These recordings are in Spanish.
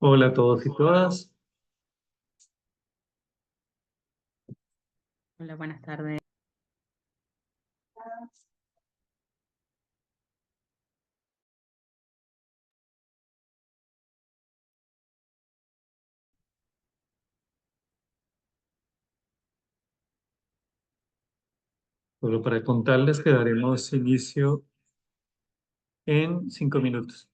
Hola a todos y todas. Hola, buenas tardes. Solo para contarles que daremos inicio en 5 minutos.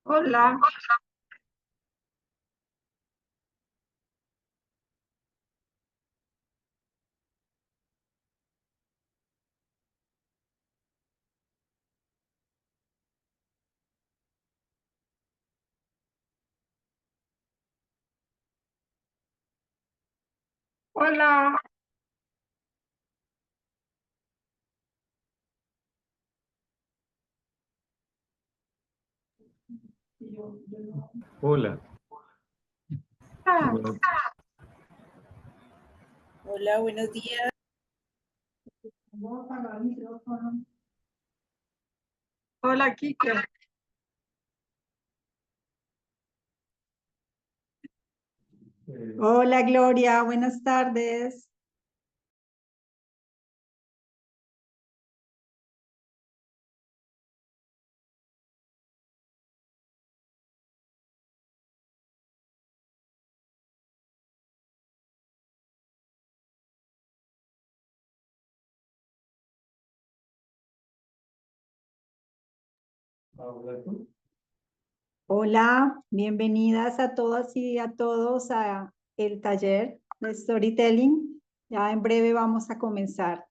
Hola, hola, Hola. ah, Hola. Hola, buenos días. hola, Kike. Hola Gloria, buenas tardes. Hola, tú. Hola, bienvenidas a todas y a todos a el taller de storytelling. Ya en breve vamos a comenzar.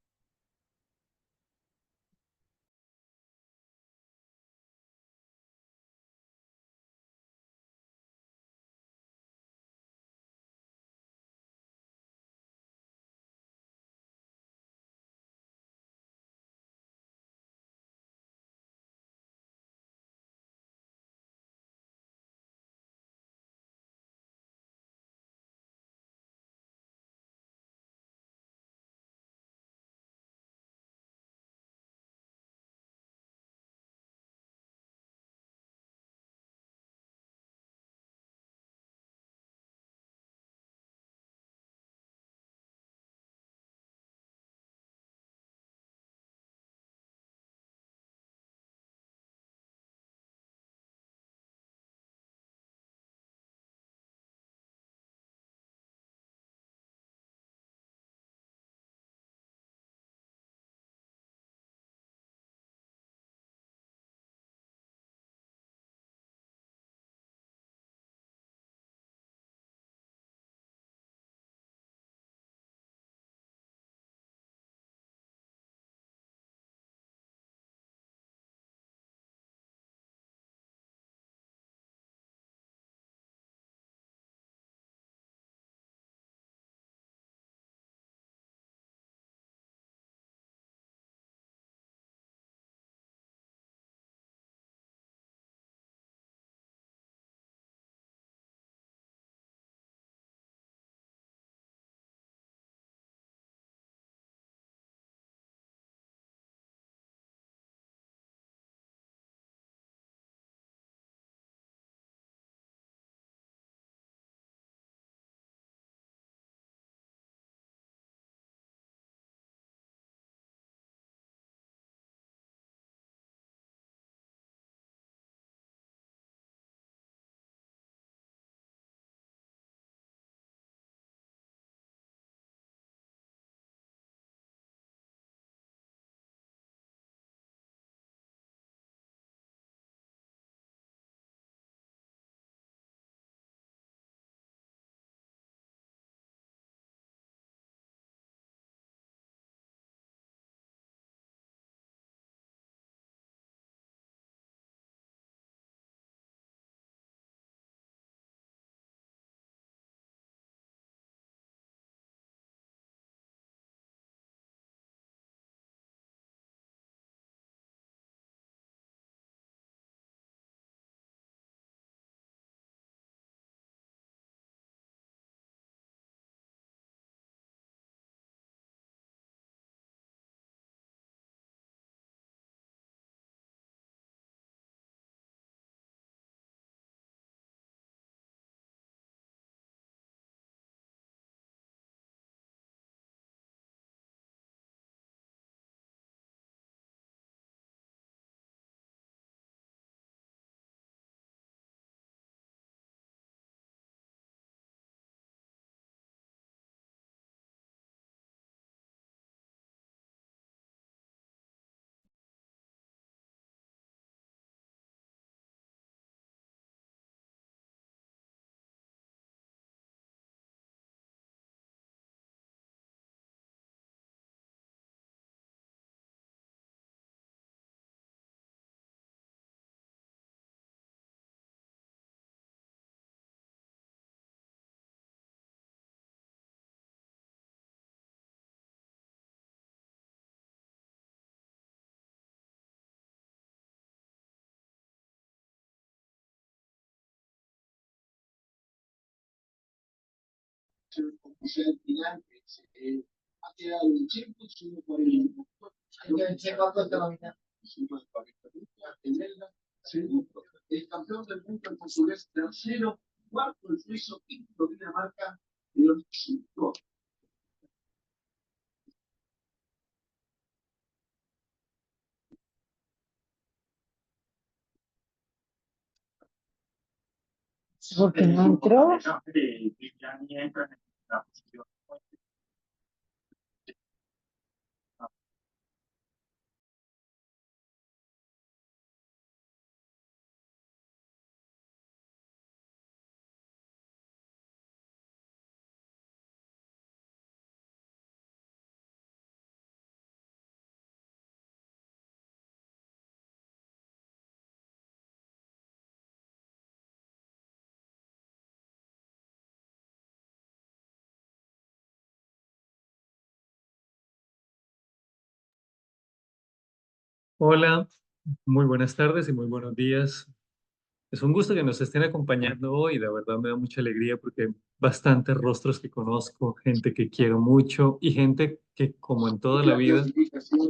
El campeón del mundo en portugués tercero, cuarto el suizo, quinto Dinamarca y los cinco. ¿Por qué no entró? Hola, muy buenas tardes y muy buenos días. Es un gusto que nos estén acompañando hoy. La verdad me da mucha alegría porque hay bastantes rostros que conozco, gente que quiero mucho y gente que, como en toda la vida,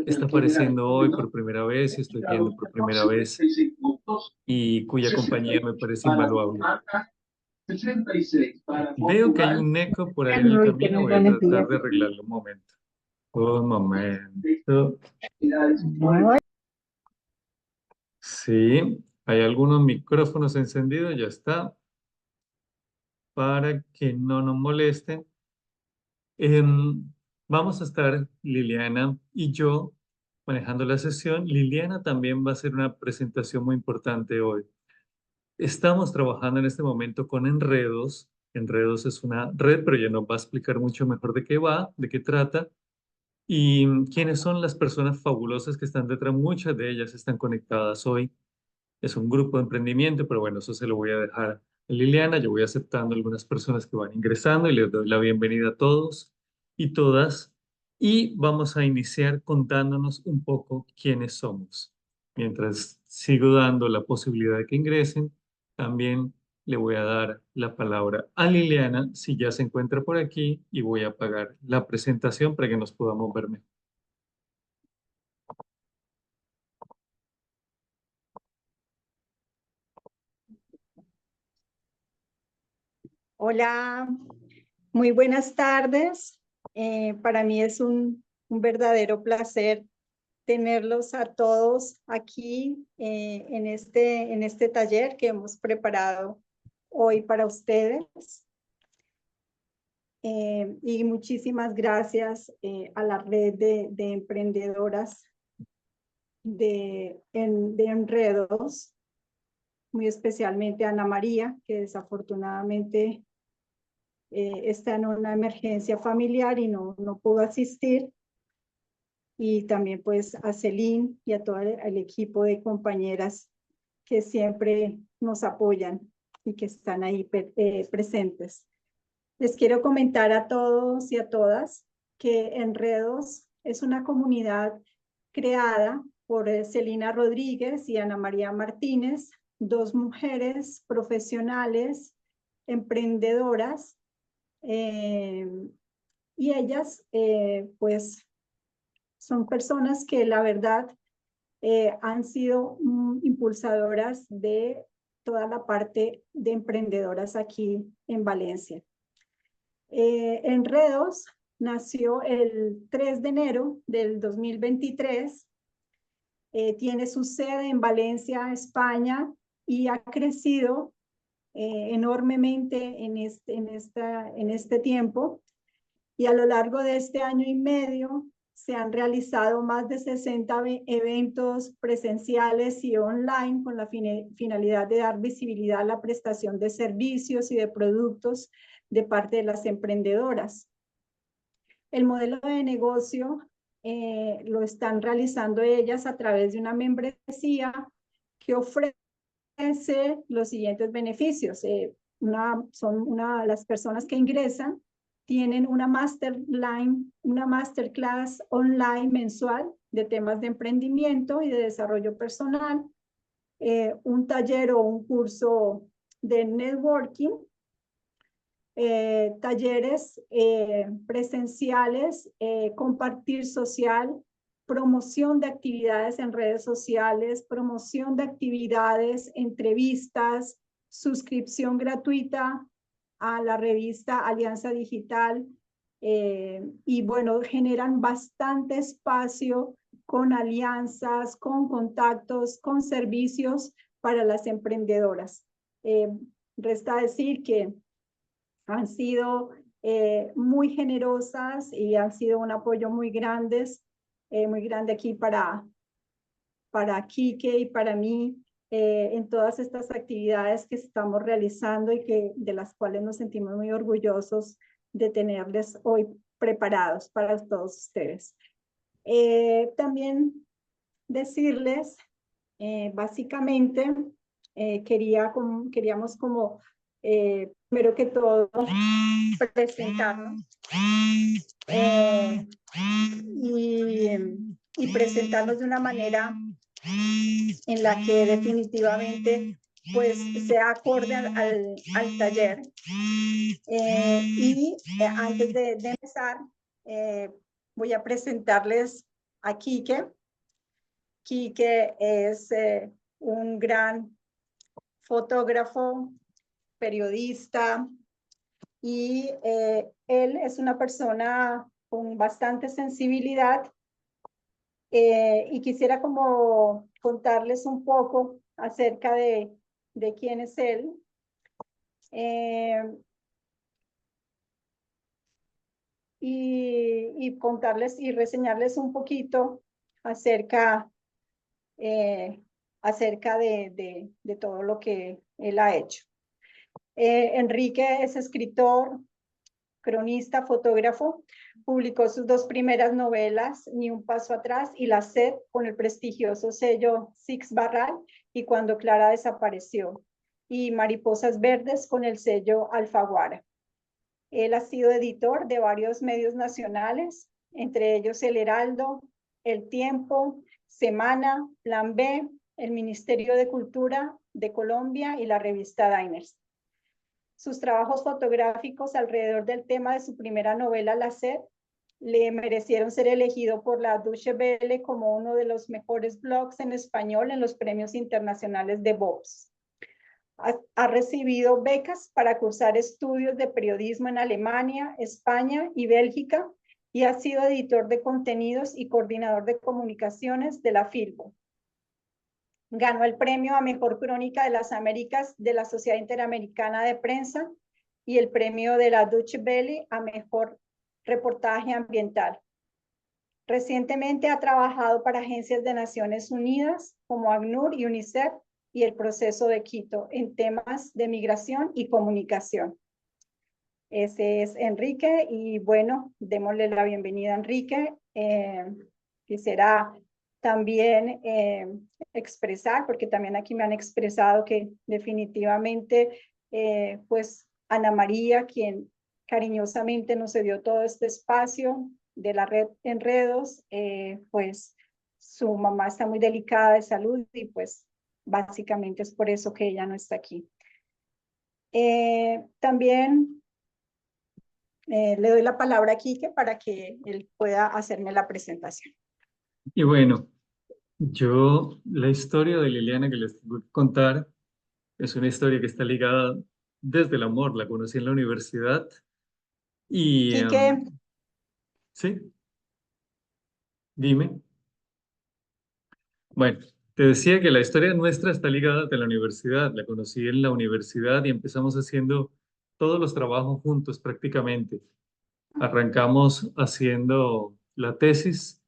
está apareciendo hoy por primera vez y estoy viendo por primera vez y cuya compañía me parece invaluable. Veo que hay un eco por ahí en el camino. Voy a tratar de arreglarlo un momento. Un momento. Sí, hay algunos micrófonos encendidos, ya está, para que no nos molesten. Vamos a estar Liliana y yo manejando la sesión. Liliana también va a hacer una presentación muy importante hoy. Estamos trabajando en este momento con Enredos. Enredos es una red, pero ella nos va a explicar mucho mejor de qué va, de qué trata y quiénes son las personas fabulosas que están detrás. Muchas de ellas están conectadas hoy. Es un grupo de emprendimiento, pero bueno, eso se lo voy a dejar a Liliana. Yo voy aceptando algunas personas que van ingresando y les doy la bienvenida a todos y todas. Y vamos a iniciar contándonos un poco quiénes somos. Mientras sigo dando la posibilidad de que ingresen, también le voy a dar la palabra a Liliana si ya se encuentra por aquí y voy a apagar la presentación para que nos podamos ver mejor. Hola, muy buenas tardes. Para mí es un verdadero placer tenerlos a todos aquí en este taller que hemos preparado hoy para ustedes. Y muchísimas gracias a la red de emprendedoras de Enredos, muy especialmente a Ana María, que desafortunadamente está en una emergencia familiar y no pudo asistir. Y también pues a Celine y a todo el equipo de compañeras que siempre nos apoyan y que están ahí presentes. Les quiero comentar a todos y a todas que Enredos es una comunidad creada por Celina Rodríguez y Ana María Martínez, dos mujeres profesionales, emprendedoras, y ellas pues son personas que la verdad han sido impulsadoras de toda la parte de emprendedoras aquí en Valencia. Enredos nació el 3 de enero del 2023, tiene su sede en Valencia, España, y ha crecido enormemente en este tiempo. Y a lo largo de este año y medio se han realizado más de 60 eventos presenciales y online con la finalidad de dar visibilidad a la prestación de servicios y de productos de parte de las emprendedoras. El modelo de negocio lo están realizando ellas a través de una membresía que ofrece los siguientes beneficios. Las personas que ingresan tienen una masterclass online mensual de temas de emprendimiento y de desarrollo personal, un taller o un curso de networking, talleres presenciales, compartir social, promoción de actividades en redes sociales, promoción de actividades, entrevistas, suscripción gratuita a la revista Alianza Digital, y bueno, generan bastante espacio con alianzas, con contactos, con servicios para las emprendedoras. Resta decir que han sido muy generosas y han sido un apoyo muy grande aquí para Quique y para mí, en todas estas actividades que estamos realizando y de las cuales nos sentimos muy orgullosos de tenerles hoy preparados para todos ustedes. También decirles, básicamente, queríamos como, primero que todo, presentarnos y presentarnos de una manera en la que definitivamente pues sea acorde al taller. Antes de empezar, voy a presentarles a Quique. Quique es un gran fotógrafo, periodista, y él es una persona con bastante sensibilidad, y quisiera como contarles un poco acerca de quién es él. Y contarles y reseñarles un poquito acerca de todo lo que él ha hecho. Enrique es escritor, cronista, fotógrafo. Publicó sus 2 primeras novelas, Ni un paso atrás y La sed, con el prestigioso sello Six Barral, y Cuando Clara desapareció, y Mariposas verdes con el sello Alfaguara. Él ha sido editor de varios medios nacionales, entre ellos El Heraldo, El Tiempo, Semana, Plan B, el Ministerio de Cultura de Colombia y la revista Diners. Sus trabajos fotográficos alrededor del tema de su primera novela, La sed, le merecieron ser elegido por la Deutsche Welle como uno de los mejores blogs en español en los premios internacionales de Vox. Ha recibido becas para cursar estudios de periodismo en Alemania, España y Bélgica, y ha sido editor de contenidos y coordinador de comunicaciones de la Filbo. Ganó el premio a Mejor Crónica de las Américas de la Sociedad Interamericana de Prensa y el premio de la Deutsche Welle a Mejor Reportaje Ambiental. Recientemente ha trabajado para agencias de Naciones Unidas como ACNUR y UNICEF y el Proceso de Quito en temas de migración y comunicación. Ese es Enrique, y bueno, démosle la bienvenida a Enrique. Quisiera también expresar, porque también aquí me han expresado que definitivamente, pues Ana María, quien cariñosamente nos cedió todo este espacio de la red Enredos, pues su mamá está muy delicada de salud y pues básicamente es por eso que ella no está aquí. También le doy la palabra a Quique para que él pueda hacerme la presentación. Y bueno, la historia de Liliana que les voy a contar es una historia que está ligada desde el amor. La conocí en la universidad y, Quique, sí, dime. Bueno, te decía que la historia nuestra está ligada de la universidad. La conocí en la universidad y empezamos haciendo todos los trabajos juntos prácticamente. Arrancamos haciendo la tesis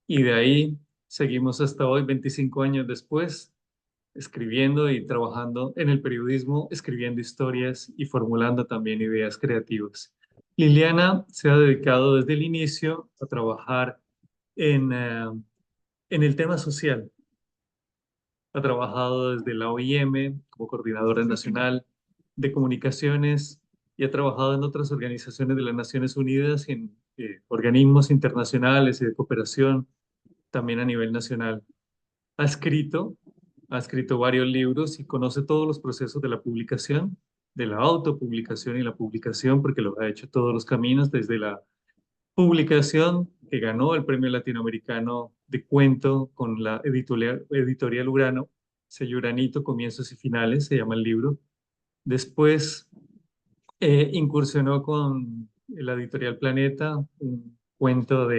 y de ahí seguimos hasta hoy, 25 años después, escribiendo y trabajando en el periodismo, escribiendo historias y formulando también ideas creativas. Liliana se ha dedicado desde el inicio a trabajar en el tema social. Ha trabajado desde la OIM como coordinadora nacional de comunicaciones y ha trabajado en otras organizaciones de las Naciones Unidas y en organismos internacionales y de cooperación también a nivel nacional. Ha escrito varios libros y conoce todos los procesos de la publicación de la autopublicación y la publicación, porque los ha hecho todos los caminos, desde la publicación que ganó el Premio Latinoamericano de Cuento con la editorial Urano, sello Uranito, Comienzos y Finales, se llama el libro. Después incursionó con la editorial Planeta, un cuento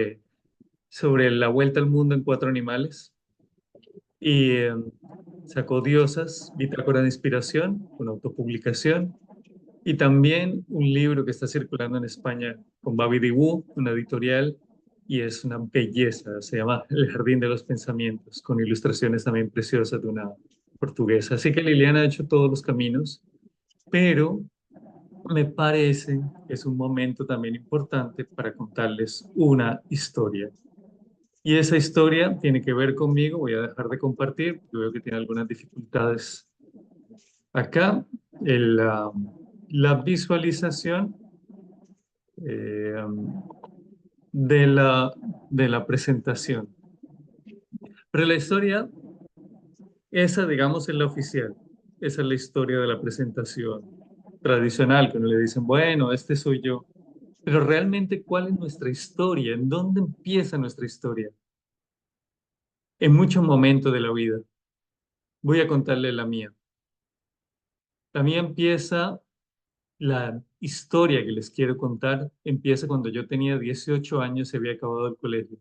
sobre la vuelta al mundo en 4 animales. Y sacó Diosas, Bitácora de Inspiración, una autopublicación. Y también un libro que está circulando en España con Babi Dibu, una editorial, y es una belleza, se llama El Jardín de los Pensamientos, con ilustraciones también preciosas de una portuguesa. Así que Liliana ha hecho todos los caminos, pero me parece que es un momento también importante para contarles una historia. Y esa historia tiene que ver conmigo, voy a dejar de compartir, porque veo que tiene algunas dificultades acá. La visualización eh, de la presentación. Pero la historia, esa digamos es la oficial, esa es la historia de la presentación tradicional, que uno le dicen, bueno, este soy yo. Pero realmente, ¿cuál es nuestra historia? ¿En dónde empieza nuestra historia? En muchos momentos de la vida. Voy a contarle la mía. La mía empieza, la historia que les quiero contar, empieza cuando yo tenía 18 años y había acabado el colegio.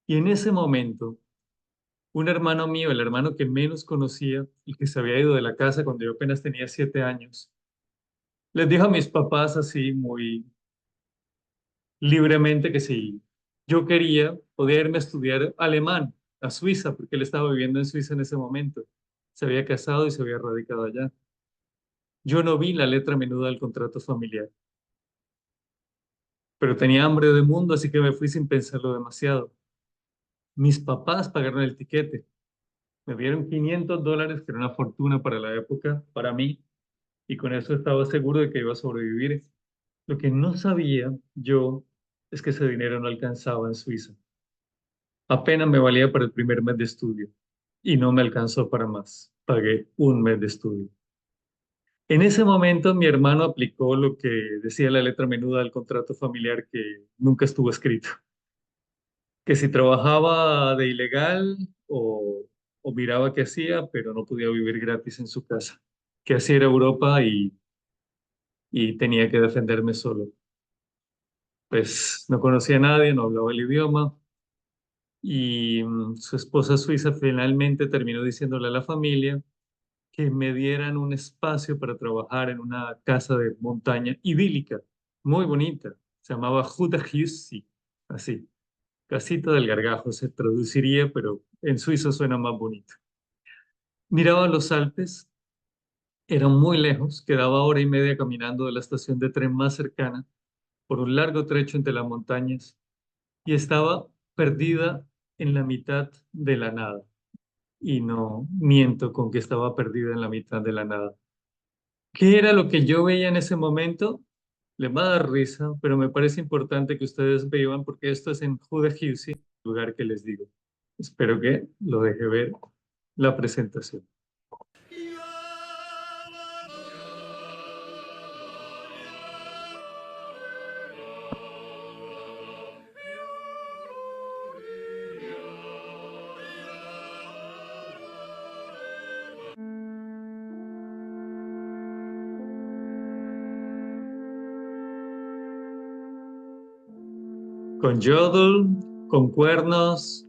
Y en ese momento, un hermano mío, el hermano que menos conocía, el que se había ido de la casa cuando yo apenas tenía 7 años, les dijo a mis papás así muy libremente que si yo quería, podía irme a estudiar alemán a Suiza, porque él estaba viviendo en Suiza en ese momento. Se había casado y se había radicado allá. Yo no vi la letra menuda del contrato familiar, pero tenía hambre de mundo, así que me fui sin pensarlo demasiado. Mis papás pagaron el tiquete. Me dieron $500, que era una fortuna para la época, para mí, y con eso estaba seguro de que iba a sobrevivir. Lo que no sabía yo es que ese dinero no alcanzaba en Suiza. Apenas me valía para el primer mes de estudio y no me alcanzó para más. Pagué un mes de estudio. En ese momento mi hermano aplicó lo que decía la letra menuda del contrato familiar que nunca estuvo escrito, que si trabajaba de ilegal o miraba qué hacía, pero no podía vivir gratis en su casa, que así era Europa y tenía que defenderme solo. Pues no conocía a nadie, no hablaba el idioma y su esposa suiza finalmente terminó diciéndole a la familia que me dieran un espacio para trabajar en una casa de montaña idílica, muy bonita. Se llamaba Hütte, así. Casita del Gargajo se traduciría, pero en suizo suena más bonito. Miraba los Alpes, eran muy lejos, quedaba hora y media caminando de la estación de tren más cercana por un largo trecho entre las montañas y estaba perdida en la mitad de la nada. Y no miento con que estaba perdida en la mitad de la nada. ¿Qué era lo que yo veía en ese momento? Les va a dar risa, pero me parece importante que ustedes vean porque esto es en Hütte, lugar que les digo. Espero que lo deje ver la presentación. Con yodel, con cuernos,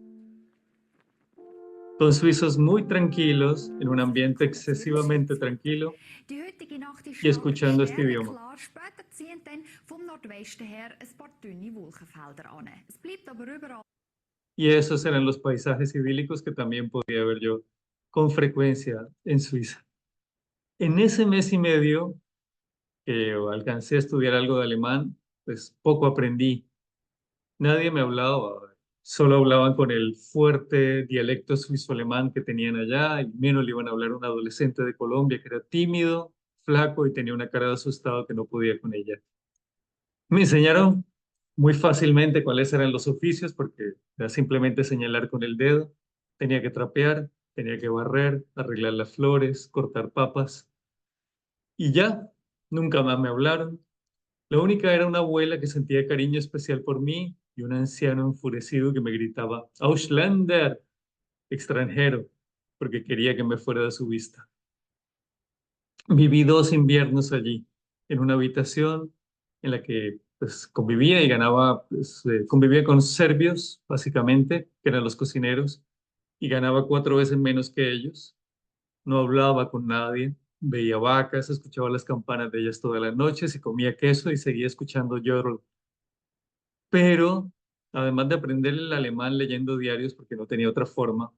con suizos muy tranquilos, en un ambiente excesivamente tranquilo y escuchando este idioma. Y esos eran los paisajes idílicos que también podía ver yo con frecuencia en Suiza. En ese mes y medio que alcancé a estudiar algo de alemán, pues poco aprendí. Nadie me hablaba, solo hablaban con el fuerte dialecto suizo-alemán que tenían allá, y menos le iban a hablar a un adolescente de Colombia que era tímido, flaco y tenía una cara de asustado que no podía con ella. Me enseñaron muy fácilmente cuáles eran los oficios porque era simplemente señalar con el dedo. Tenía que trapear, tenía que barrer, arreglar las flores, cortar papas. Y ya, nunca más me hablaron. La única era una abuela que sentía cariño especial por mí y un anciano enfurecido que me gritaba, Ausländer, extranjero, porque quería que me fuera de su vista. Viví 2 inviernos allí, en una habitación en la que pues, convivía y ganaba, pues, convivía con serbios, básicamente, que eran los cocineros, y ganaba 4 veces menos que ellos. No hablaba con nadie, veía vacas, escuchaba las campanas de ellas todas las noches y comía queso y seguía escuchando Yodel. Pero, además de aprender el alemán leyendo diarios, porque no tenía otra forma,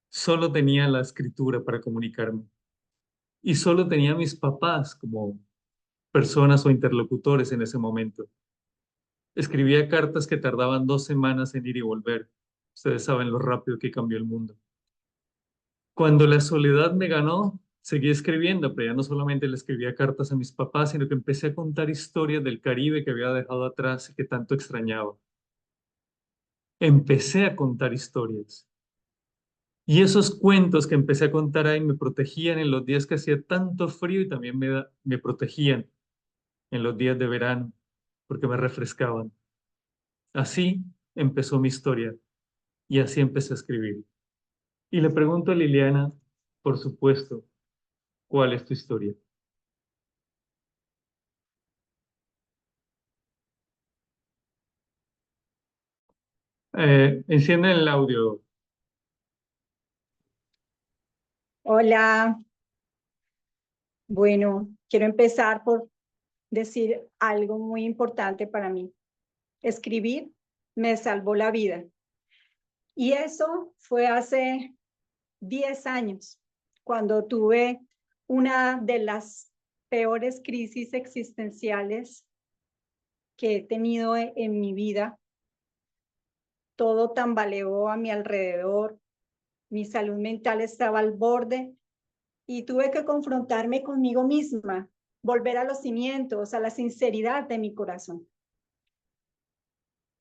solo tenía la escritura para comunicarme. Y solo tenía a mis papás como personas o interlocutores en ese momento. Escribía cartas que tardaban 2 semanas en ir y volver. Ustedes saben lo rápido que cambió el mundo. Cuando la soledad me ganó, seguí escribiendo, pero ya no solamente le escribía cartas a mis papás, sino que empecé a contar historias del Caribe que había dejado atrás y que tanto extrañaba. Empecé a contar historias. Y esos cuentos que empecé a contar ahí me protegían en los días que hacía tanto frío y también me protegían en los días de verano, porque me refrescaban. Así empezó mi historia y así empecé a escribir. Y le pregunto a Liliana, por supuesto, ¿cuál es tu historia? Enciende el audio. Hola, bueno, quiero empezar por decir algo muy importante para mí. Escribir me salvó la vida. Y eso fue hace 10 años, cuando tuve una de las peores crisis existenciales que he tenido en mi vida. Todo tambaleó a mi alrededor, mi salud mental estaba al borde y tuve que confrontarme conmigo misma, volver a los cimientos, a la sinceridad de mi corazón.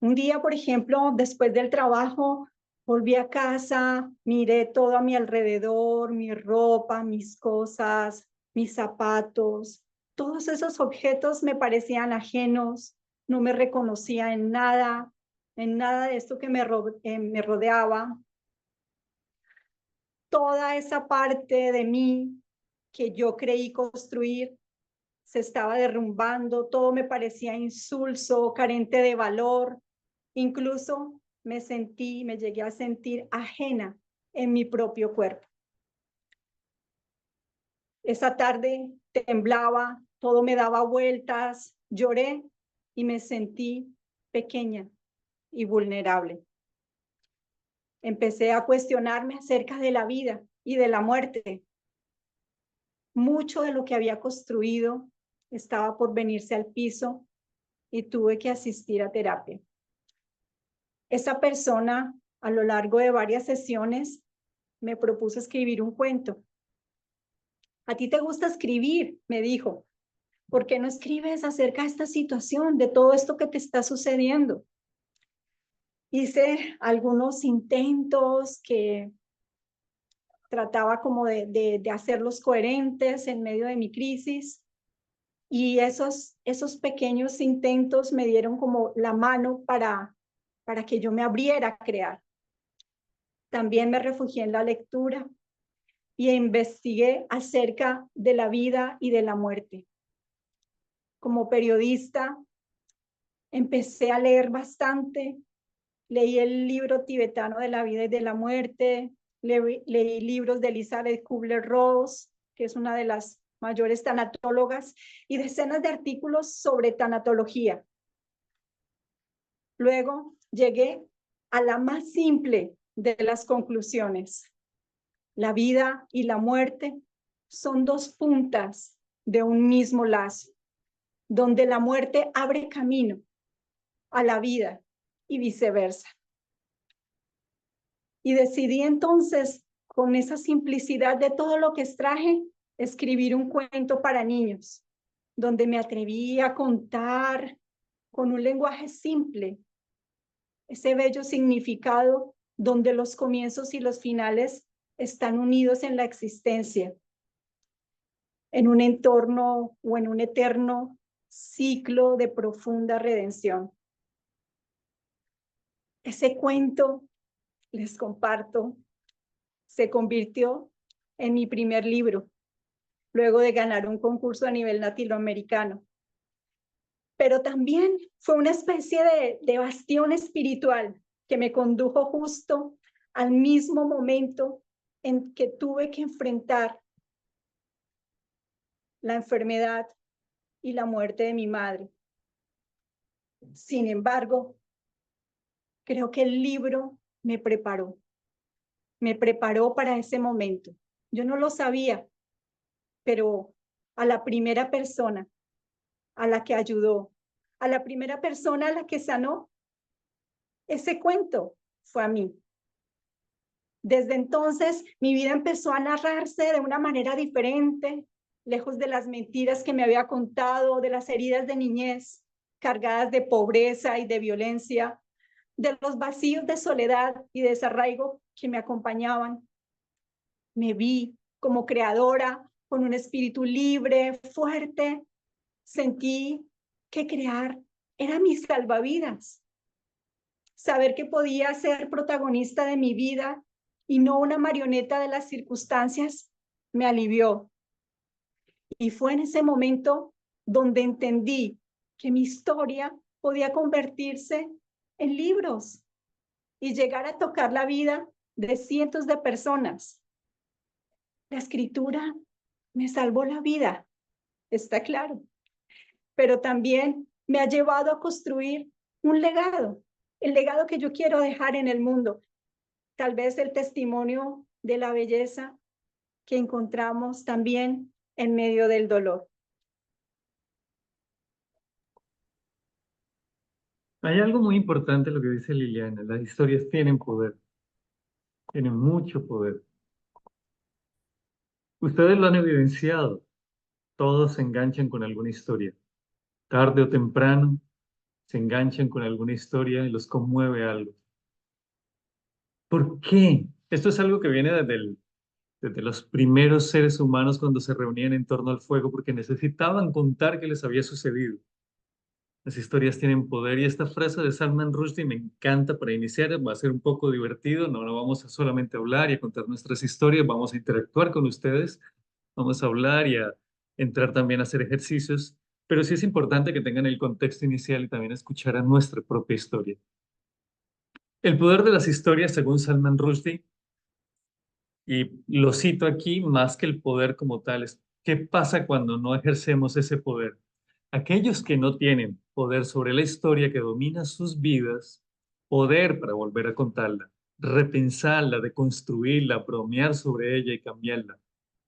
Un día, por ejemplo, después del trabajo, volví a casa, miré todo a mi alrededor, mi ropa, mis cosas, mis zapatos. Todos esos objetos me parecían ajenos, no me reconocía en nada de esto que me rodeaba. Toda esa parte de mí que yo creí construir se estaba derrumbando, todo me parecía insulso, carente de valor. Incluso me llegué a sentir ajena en mi propio cuerpo. Esa tarde temblaba, todo me daba vueltas, lloré y me sentí pequeña y vulnerable. Empecé a cuestionarme acerca de la vida y de la muerte. Mucho de lo que había construido estaba por venirse al piso y tuve que asistir a terapia. Esa persona, a lo largo de varias sesiones, me propuso escribir un cuento. ¿A ti te gusta escribir?, me dijo. ¿Por qué no escribes acerca de esta situación, de todo esto que te está sucediendo? Hice algunos intentos que trataba como de hacerlos coherentes en medio de mi crisis, y esos pequeños intentos me dieron como la mano para que yo me abriera a crear. También me refugié en la lectura y investigué acerca de la vida y de la muerte. Como periodista, empecé a leer bastante. Leí el libro tibetano de la vida y de la muerte, leí libros de Elizabeth Kubler-Ross, que es una de las mayores tanatólogas, y decenas de artículos sobre tanatología. Luego llegué a la más simple de las conclusiones. La vida y la muerte son dos puntas de un mismo lazo, donde la muerte abre camino a la vida y viceversa. Y decidí entonces, con esa simplicidad de todo lo que extraje, escribir un cuento para niños, donde me atreví a contar con un lenguaje simple ese bello significado donde los comienzos y los finales están unidos en la existencia. en un entorno o en un eterno ciclo de profunda redención. Ese cuento, les comparto, se convirtió en mi primer libro, luego de ganar un concurso a nivel latinoamericano. Pero también fue una especie de bastión espiritual que me condujo justo al mismo momento en que tuve que enfrentar la enfermedad y la muerte de mi madre. Sin embargo, creo que el libro me preparó para ese momento. Yo no lo sabía, pero a la primera persona a la que ayudó, a la primera persona a la que sanó, ese cuento fue a mí. Desde entonces, mi vida empezó a narrarse de una manera diferente, lejos de las mentiras que me había contado, de las heridas de niñez, cargadas de pobreza y de violencia, de los vacíos de soledad y desarraigo que me acompañaban. Me vi como creadora, con un espíritu libre, fuerte. Sentí que crear era mi salvavidas. Saber que podía ser protagonista de mi vida y no una marioneta de las circunstancias me alivió. Y fue en ese momento donde entendí que mi historia podía convertirse en libros y llegar a tocar la vida de cientos de personas. La escritura me salvó la vida, está claro, pero también me ha llevado a construir un legado, el legado que yo quiero dejar en el mundo. Tal vez el testimonio de la belleza que encontramos también en medio del dolor. Hay algo muy importante en lo que dice Liliana. Las historias tienen poder, tienen mucho poder. Ustedes lo han evidenciado. Todos se enganchan con alguna historia. Tarde o temprano se enganchan con alguna historia y los conmueve algo. ¿Por qué? Esto es algo que viene desde los primeros seres humanos cuando se reunían en torno al fuego porque necesitaban contar qué les había sucedido. Las historias tienen poder y esta frase de Salman Rushdie me encanta para iniciar, va a ser un poco divertido, no vamos a solamente hablar y a contar nuestras historias, vamos a interactuar con ustedes, vamos a hablar y a entrar también a hacer ejercicios, pero sí es importante que tengan el contexto inicial y también escuchar a nuestra propia historia. El poder de las historias, según Salman Rushdie, y lo cito aquí más que el poder como tal, es ¿qué pasa cuando no ejercemos ese poder? Aquellos que no tienen poder sobre la historia que domina sus vidas, poder para volver a contarla, repensarla, deconstruirla, bromear sobre ella y cambiarla.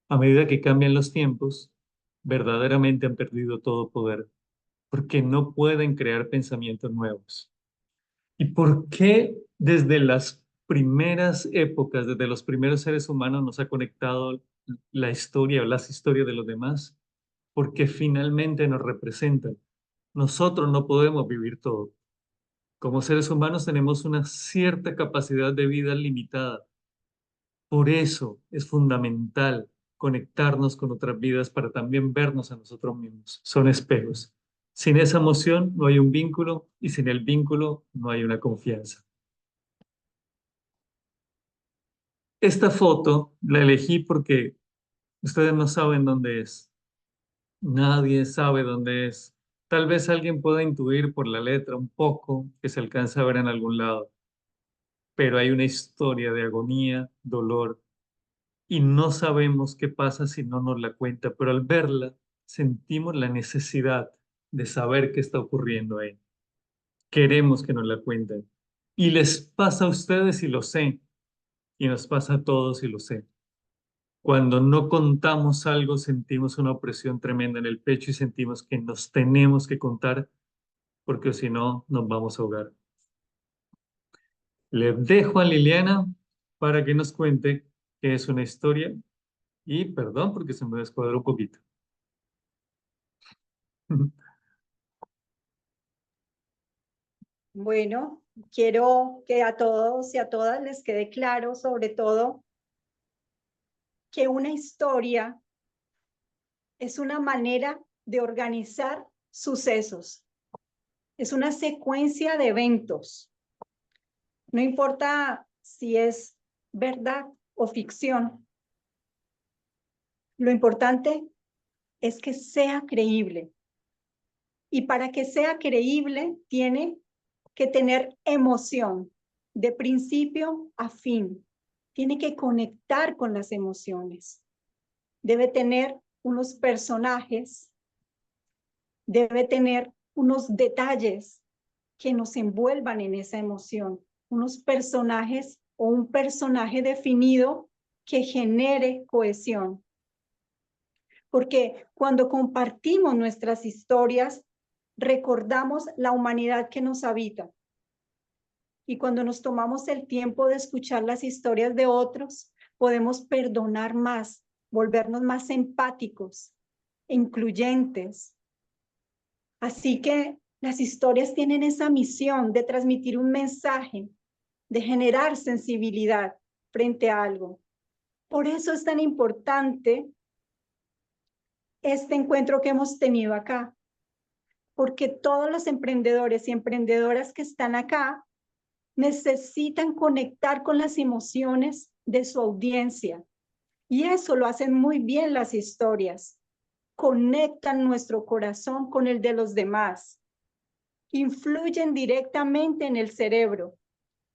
A medida que cambian los tiempos, verdaderamente han perdido todo poder, porque no pueden crear pensamientos nuevos. ¿Y por qué desde las primeras épocas, desde los primeros seres humanos nos ha conectado la historia o las historias de los demás? Porque finalmente nos representan. Nosotros no podemos vivir todo. Como seres humanos tenemos una cierta capacidad de vida limitada. Por eso es fundamental conectarnos con otras vidas para también vernos a nosotros mismos. Son espejos. Sin esa emoción no hay un vínculo y sin el vínculo no hay una confianza. Esta foto la elegí porque ustedes no saben dónde es. Nadie sabe dónde es. Tal vez alguien pueda intuir por la letra un poco que se alcanza a ver en algún lado, pero hay una historia de agonía, dolor, y no sabemos qué pasa si no nos la cuenta, pero al verla sentimos la necesidad de saber qué está ocurriendo ahí. Queremos que nos la cuenten. Y les pasa a ustedes y lo sé, y nos pasa a todos y lo sé. Cuando no contamos algo, sentimos una opresión tremenda en el pecho y sentimos que nos tenemos que contar porque si no, nos vamos a ahogar. Le dejo a Liliana para que nos cuente qué es una historia y perdón porque se me descuadró un poquito. Bueno, quiero que a todos y a todas les quede claro, sobre todo, que una historia es una manera de organizar sucesos. Es una secuencia de eventos. No importa si es verdad o ficción. Lo importante es que sea creíble. Y para que sea creíble, tiene que tener emoción de principio a fin. Tiene que conectar con las emociones. Debe tener unos personajes, debe tener unos detalles que nos envuelvan en esa emoción, unos personajes o un personaje definido que genere cohesión. Porque cuando compartimos nuestras historias, recordamos la humanidad que nos habita. Y cuando nos tomamos el tiempo de escuchar las historias de otros, podemos perdonar más, volvernos más empáticos, incluyentes. Así que las historias tienen esa misión de transmitir un mensaje, de generar sensibilidad frente a algo. Por eso es tan importante este encuentro que hemos tenido acá, porque todos los emprendedores y emprendedoras que están acá necesitan conectar con las emociones de su audiencia. Y eso lo hacen muy bien las historias. Conectan nuestro corazón con el de los demás. Influyen directamente en el cerebro.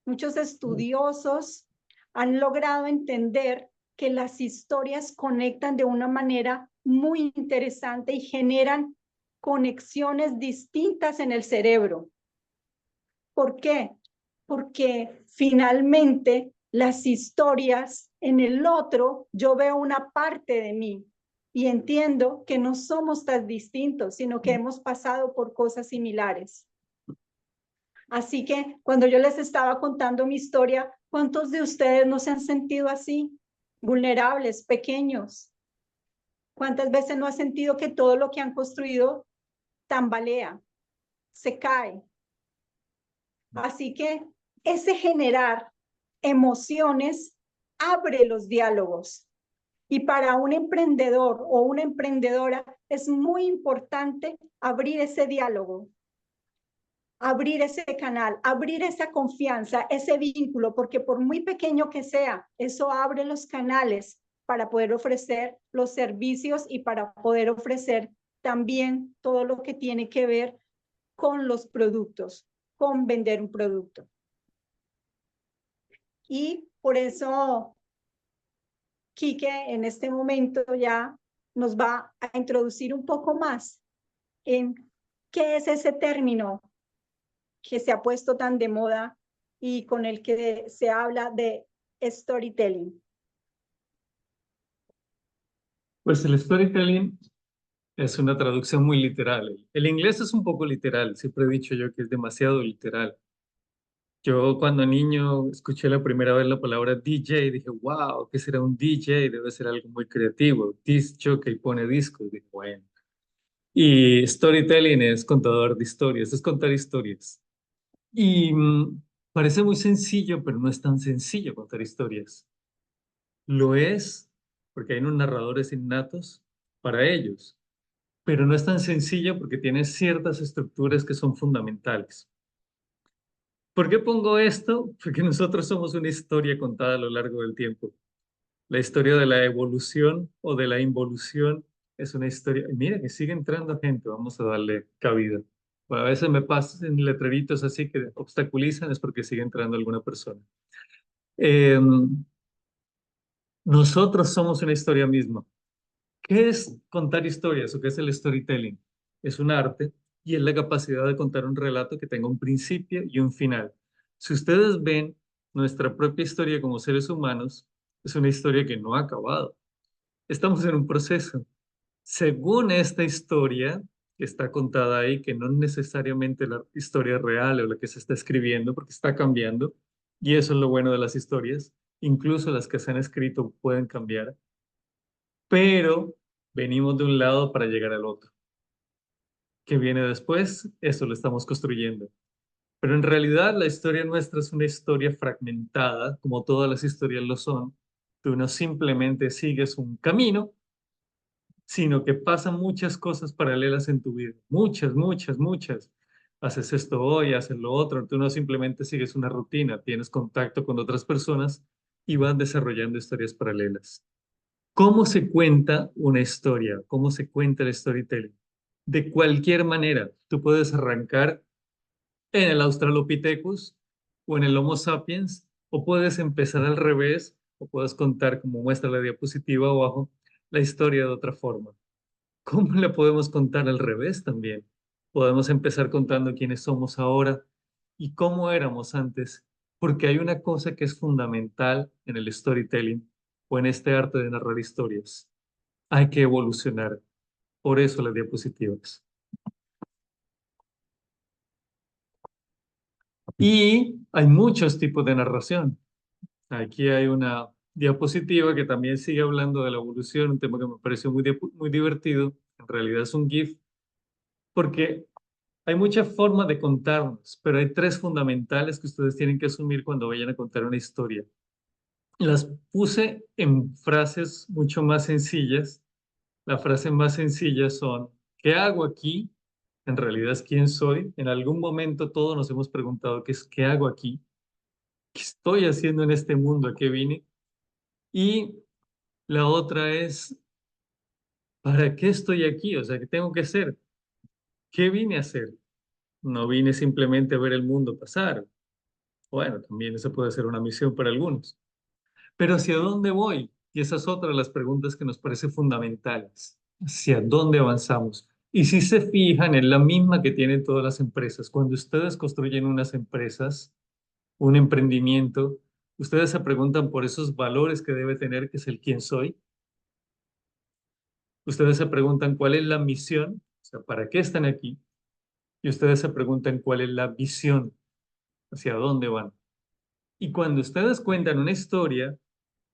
Muchos estudiosos han logrado entender que las historias conectan de una manera muy interesante y generan conexiones distintas en el cerebro. ¿Por qué? Porque finalmente las historias en el otro, yo veo una parte de mí y entiendo que no somos tan distintos, sino que hemos pasado por cosas similares. Así que cuando yo les estaba contando mi historia, ¿cuántos de ustedes no se han sentido así? Vulnerables, pequeños. ¿Cuántas veces no han sentido que todo lo que han construido tambalea, se cae? Así que ese generar emociones abre los diálogos. Y para un emprendedor o una emprendedora es muy importante abrir ese diálogo, abrir ese canal, abrir esa confianza, ese vínculo, porque por muy pequeño que sea, eso abre los canales para poder ofrecer los servicios y para poder ofrecer también todo lo que tiene que ver con los productos, con vender un producto. Y por eso Quique en este momento ya nos va a introducir un poco más en qué es ese término que se ha puesto tan de moda y con el que se habla de storytelling. Pues el storytelling es una traducción muy literal. El inglés es un poco literal, siempre he dicho yo que es demasiado literal. Yo cuando niño escuché la primera vez la palabra DJ, dije, wow, ¿qué será un DJ? Debe ser algo muy creativo. Disc jockey pone discos, dije, bueno. Y storytelling es contador de historias, es contar historias. Y parece muy sencillo, pero no es tan sencillo contar historias. Lo es porque hay unos narradores innatos para ellos, pero no es tan sencillo porque tiene ciertas estructuras que son fundamentales. ¿Por qué pongo esto? Porque nosotros somos una historia contada a lo largo del tiempo. La historia de la evolución o de la involución es una historia. Mira que sigue entrando gente, vamos a darle cabida. Bueno, a veces me pasan letreritos así que obstaculizan, es porque sigue entrando alguna persona. Nosotros somos una historia misma. ¿Qué es contar historias o qué es el storytelling? Es un arte y es la capacidad de contar un relato que tenga un principio y un final. Si ustedes ven nuestra propia historia como seres humanos, es una historia que no ha acabado. Estamos en un proceso. Según esta historia que está contada ahí, que no necesariamente la historia real o la que se está escribiendo, porque está cambiando, y eso es lo bueno de las historias, incluso las que se han escrito pueden cambiar, pero venimos de un lado para llegar al otro. ¿Qué viene después? Eso lo estamos construyendo. Pero en realidad la historia nuestra es una historia fragmentada, como todas las historias lo son. Tú no simplemente sigues un camino, sino que pasan muchas cosas paralelas en tu vida. Muchas, muchas, muchas. Haces esto hoy, haces lo otro. Tú no simplemente sigues una rutina, tienes contacto con otras personas y vas desarrollando historias paralelas. ¿Cómo se cuenta una historia? ¿Cómo se cuenta el storytelling? De cualquier manera, tú puedes arrancar en el Australopithecus o en el Homo sapiens, o puedes empezar al revés, o puedes contar, como muestra la diapositiva abajo, la historia de otra forma. ¿Cómo la podemos contar al revés también? Podemos empezar contando quiénes somos ahora y cómo éramos antes, porque hay una cosa que es fundamental en el storytelling o en este arte de narrar historias. Hay que evolucionar. Por eso las diapositivas. Y hay muchos tipos de narración. Aquí hay una diapositiva que también sigue hablando de la evolución, un tema que me pareció muy divertido. En realidad es un GIF, porque hay muchas formas de contarnos, pero hay tres fundamentales que ustedes tienen que asumir cuando vayan a contar una historia. Las puse en frases mucho más sencillas. Las frases más sencillas son, ¿qué hago aquí? En realidad es quién soy. En algún momento todos nos hemos preguntado qué hago aquí, qué estoy haciendo en este mundo, a qué vine. Y la otra es, ¿para qué estoy aquí? O sea, ¿qué tengo que hacer? ¿Qué vine a hacer? No vine simplemente a ver el mundo pasar. Bueno, también esa puede ser una misión para algunos. Pero ¿hacia dónde voy? Y esa es otra de las preguntas que nos parece fundamentales. ¿Hacia dónde avanzamos? Y si se fijan, es la misma que tienen todas las empresas. Cuando ustedes construyen unas empresas, un emprendimiento, ustedes se preguntan por esos valores que debe tener, que es el quién soy. Ustedes se preguntan cuál es la misión, o sea, ¿para qué están aquí? Y ustedes se preguntan cuál es la visión, hacia dónde van. Y cuando ustedes cuentan una historia,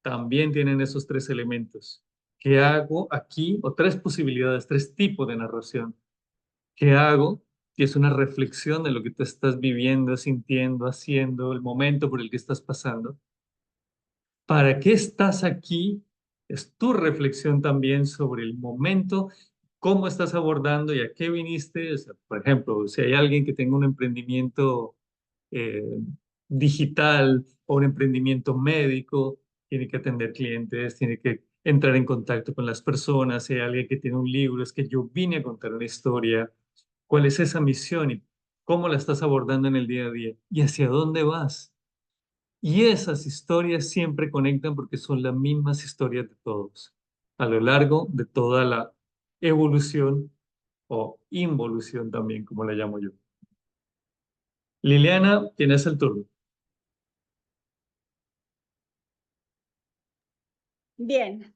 también tienen esos tres elementos. ¿Qué hago aquí? O tres posibilidades, tres tipos de narración. ¿Qué hago? Que es una reflexión de lo que tú estás viviendo, sintiendo, haciendo, el momento por el que estás pasando. ¿Para qué estás aquí? Es tu reflexión también sobre el momento, cómo estás abordando y a qué viniste. O sea, por ejemplo, si hay alguien que tenga un emprendimiento eh, digital o un emprendimiento médico, tiene que atender clientes, tiene que entrar en contacto con las personas. Si hay alguien que tiene un libro, es que yo vine a contar una historia. ¿Cuál es esa misión y cómo la estás abordando en el día a día? ¿Y hacia dónde vas? Y esas historias siempre conectan porque son las mismas historias de todos, a lo largo de toda la evolución o involución también, como la llamo yo. Liliana, tienes el turno. Bien,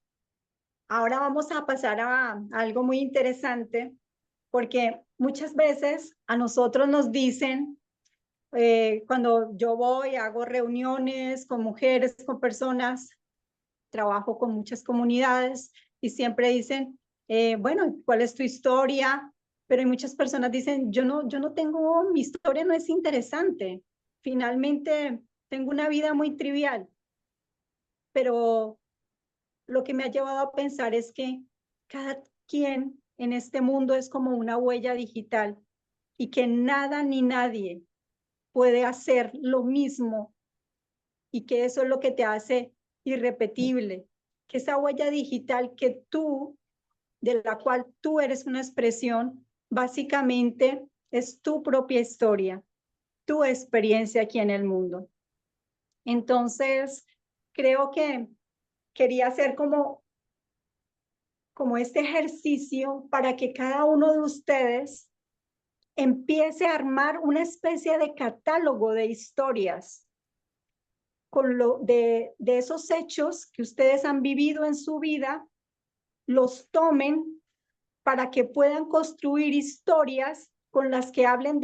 ahora vamos a pasar a algo muy interesante porque muchas veces a nosotros nos dicen, cuando yo voy, hago reuniones con mujeres, con personas, trabajo con muchas comunidades y siempre dicen, bueno, ¿cuál es tu historia? Pero hay muchas personas dicen, yo no tengo, mi historia no es interesante. Finalmente, tengo una vida muy trivial, pero lo que me ha llevado a pensar es que cada quien en este mundo es como una huella digital y que nada ni nadie puede hacer lo mismo y que eso es lo que te hace irrepetible, que esa huella digital que tú, de la cual tú eres una expresión, básicamente es tu propia historia, tu experiencia aquí en el mundo. Entonces, creo que quería hacer como este ejercicio para que cada uno de ustedes empiece a armar una especie de catálogo de historias con de esos hechos que ustedes han vivido en su vida, los tomen para que puedan construir historias con las que hablen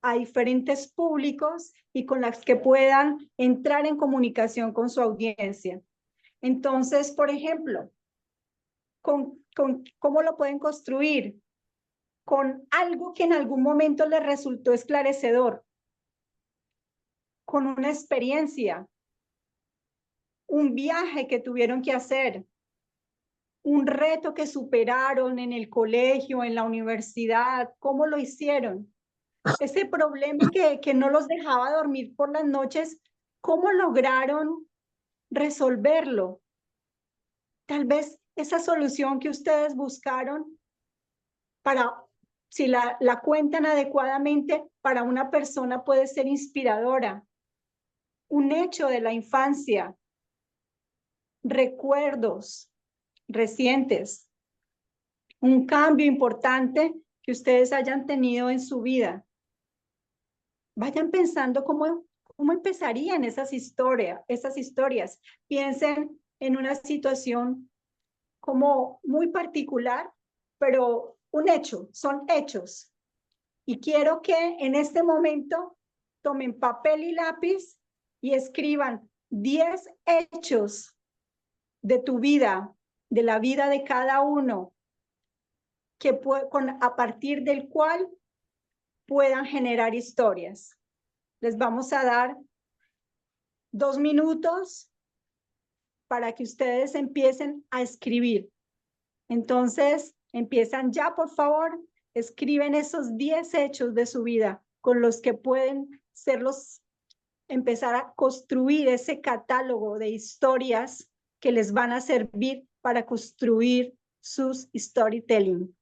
a diferentes públicos y con las que puedan entrar en comunicación con su audiencia. Entonces, por ejemplo, ¿cómo lo pueden construir? Con algo que en algún momento les resultó esclarecedor, con una experiencia, un viaje que tuvieron que hacer, un reto que superaron en el colegio, en la universidad, ¿cómo lo hicieron? Ese problema que no los dejaba dormir por las noches, ¿cómo lograron resolverlo? Tal vez esa solución que ustedes buscaron para, si la cuentan adecuadamente, para una persona puede ser inspiradora. Un hecho de la infancia, recuerdos recientes, un cambio importante que ustedes hayan tenido en su vida. Vayan pensando cómo empezarían esas historias. Piensen en una situación como muy particular, pero un hecho, son hechos. Y quiero que en este momento tomen papel y lápiz y escriban 10 hechos de tu vida, de la vida de cada uno, que a partir del cual puedan generar historias. Les vamos a dar 2 minutos para que ustedes empiecen a escribir. Entonces, empiezan ya, por favor, escriben esos 10 hechos de su vida con los que pueden empezar a construir ese catálogo de historias que les van a servir para construir sus storytelling.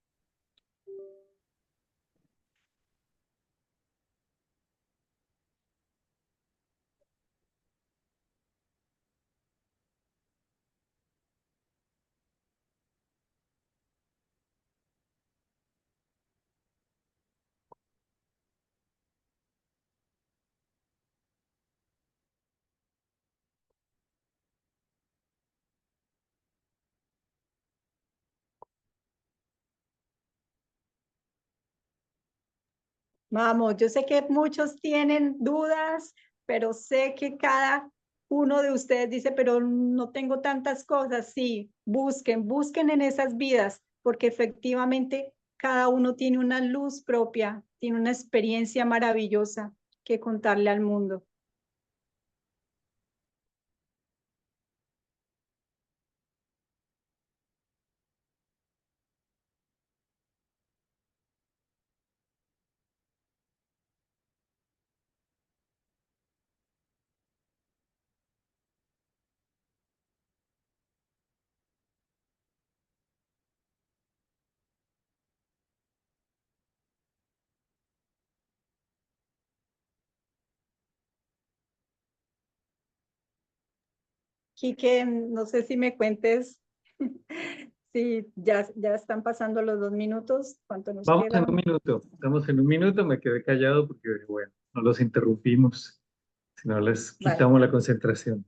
Vamos, yo sé que muchos tienen dudas, pero sé que cada uno de ustedes dice, pero no tengo tantas cosas. Sí, busquen en esas vidas, porque efectivamente cada uno tiene una luz propia, tiene una experiencia maravillosa que contarle al mundo. Quique, no sé si me cuentes si ya están pasando los 2 minutos, ¿cuánto nos Vamos queda? en un minuto, estamos en un minuto, me quedé callado porque, bueno, no los interrumpimos, si no les Vale. quitamos la concentración.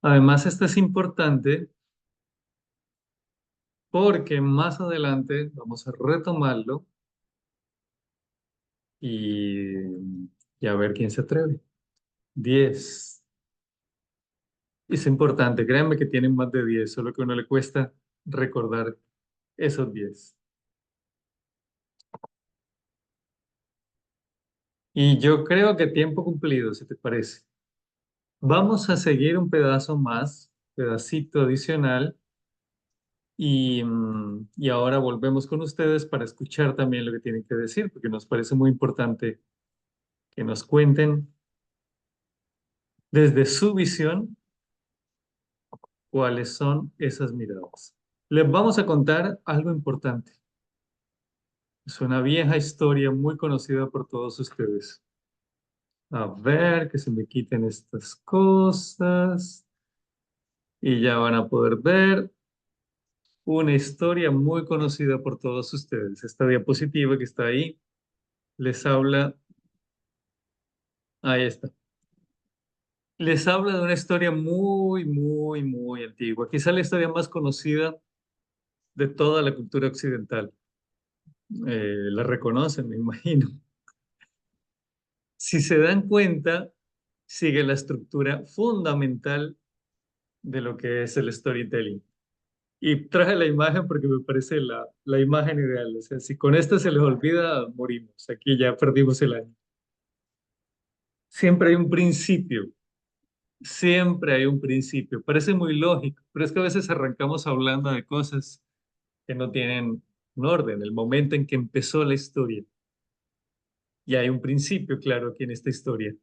Además, esto es importante porque más adelante vamos a retomarlo y, y a ver quién se atreve. 10. Es importante, créanme que tienen más de 10, solo que a uno le cuesta recordar esos 10. Y yo creo que tiempo cumplido, si te parece. Vamos a seguir un pedazo más, pedacito adicional, y ahora volvemos con ustedes para escuchar también lo que tienen que decir, porque nos parece muy importante que nos cuenten desde su visión cuáles son esas miradas. Les vamos a contar algo importante. Es una vieja historia muy conocida por todos ustedes. A ver, que se me quiten estas cosas y ya van a poder ver una historia muy conocida por todos ustedes. Esta diapositiva que está ahí les habla. Ahí está. Les habla de una historia muy, muy, muy antigua. Quizá la historia más conocida de toda la cultura occidental. La reconocen, me imagino. Si se dan cuenta, sigue la estructura fundamental de lo que es el storytelling. Y traje la imagen porque me parece la imagen ideal. O sea, si con esta se les olvida, morimos. Aquí ya perdimos el año. Siempre hay un principio. Siempre hay un principio. Parece muy lógico, pero es que a veces arrancamos hablando de cosas que no tienen un orden, el momento en que empezó la historia. Y hay un principio, claro, aquí en esta historia.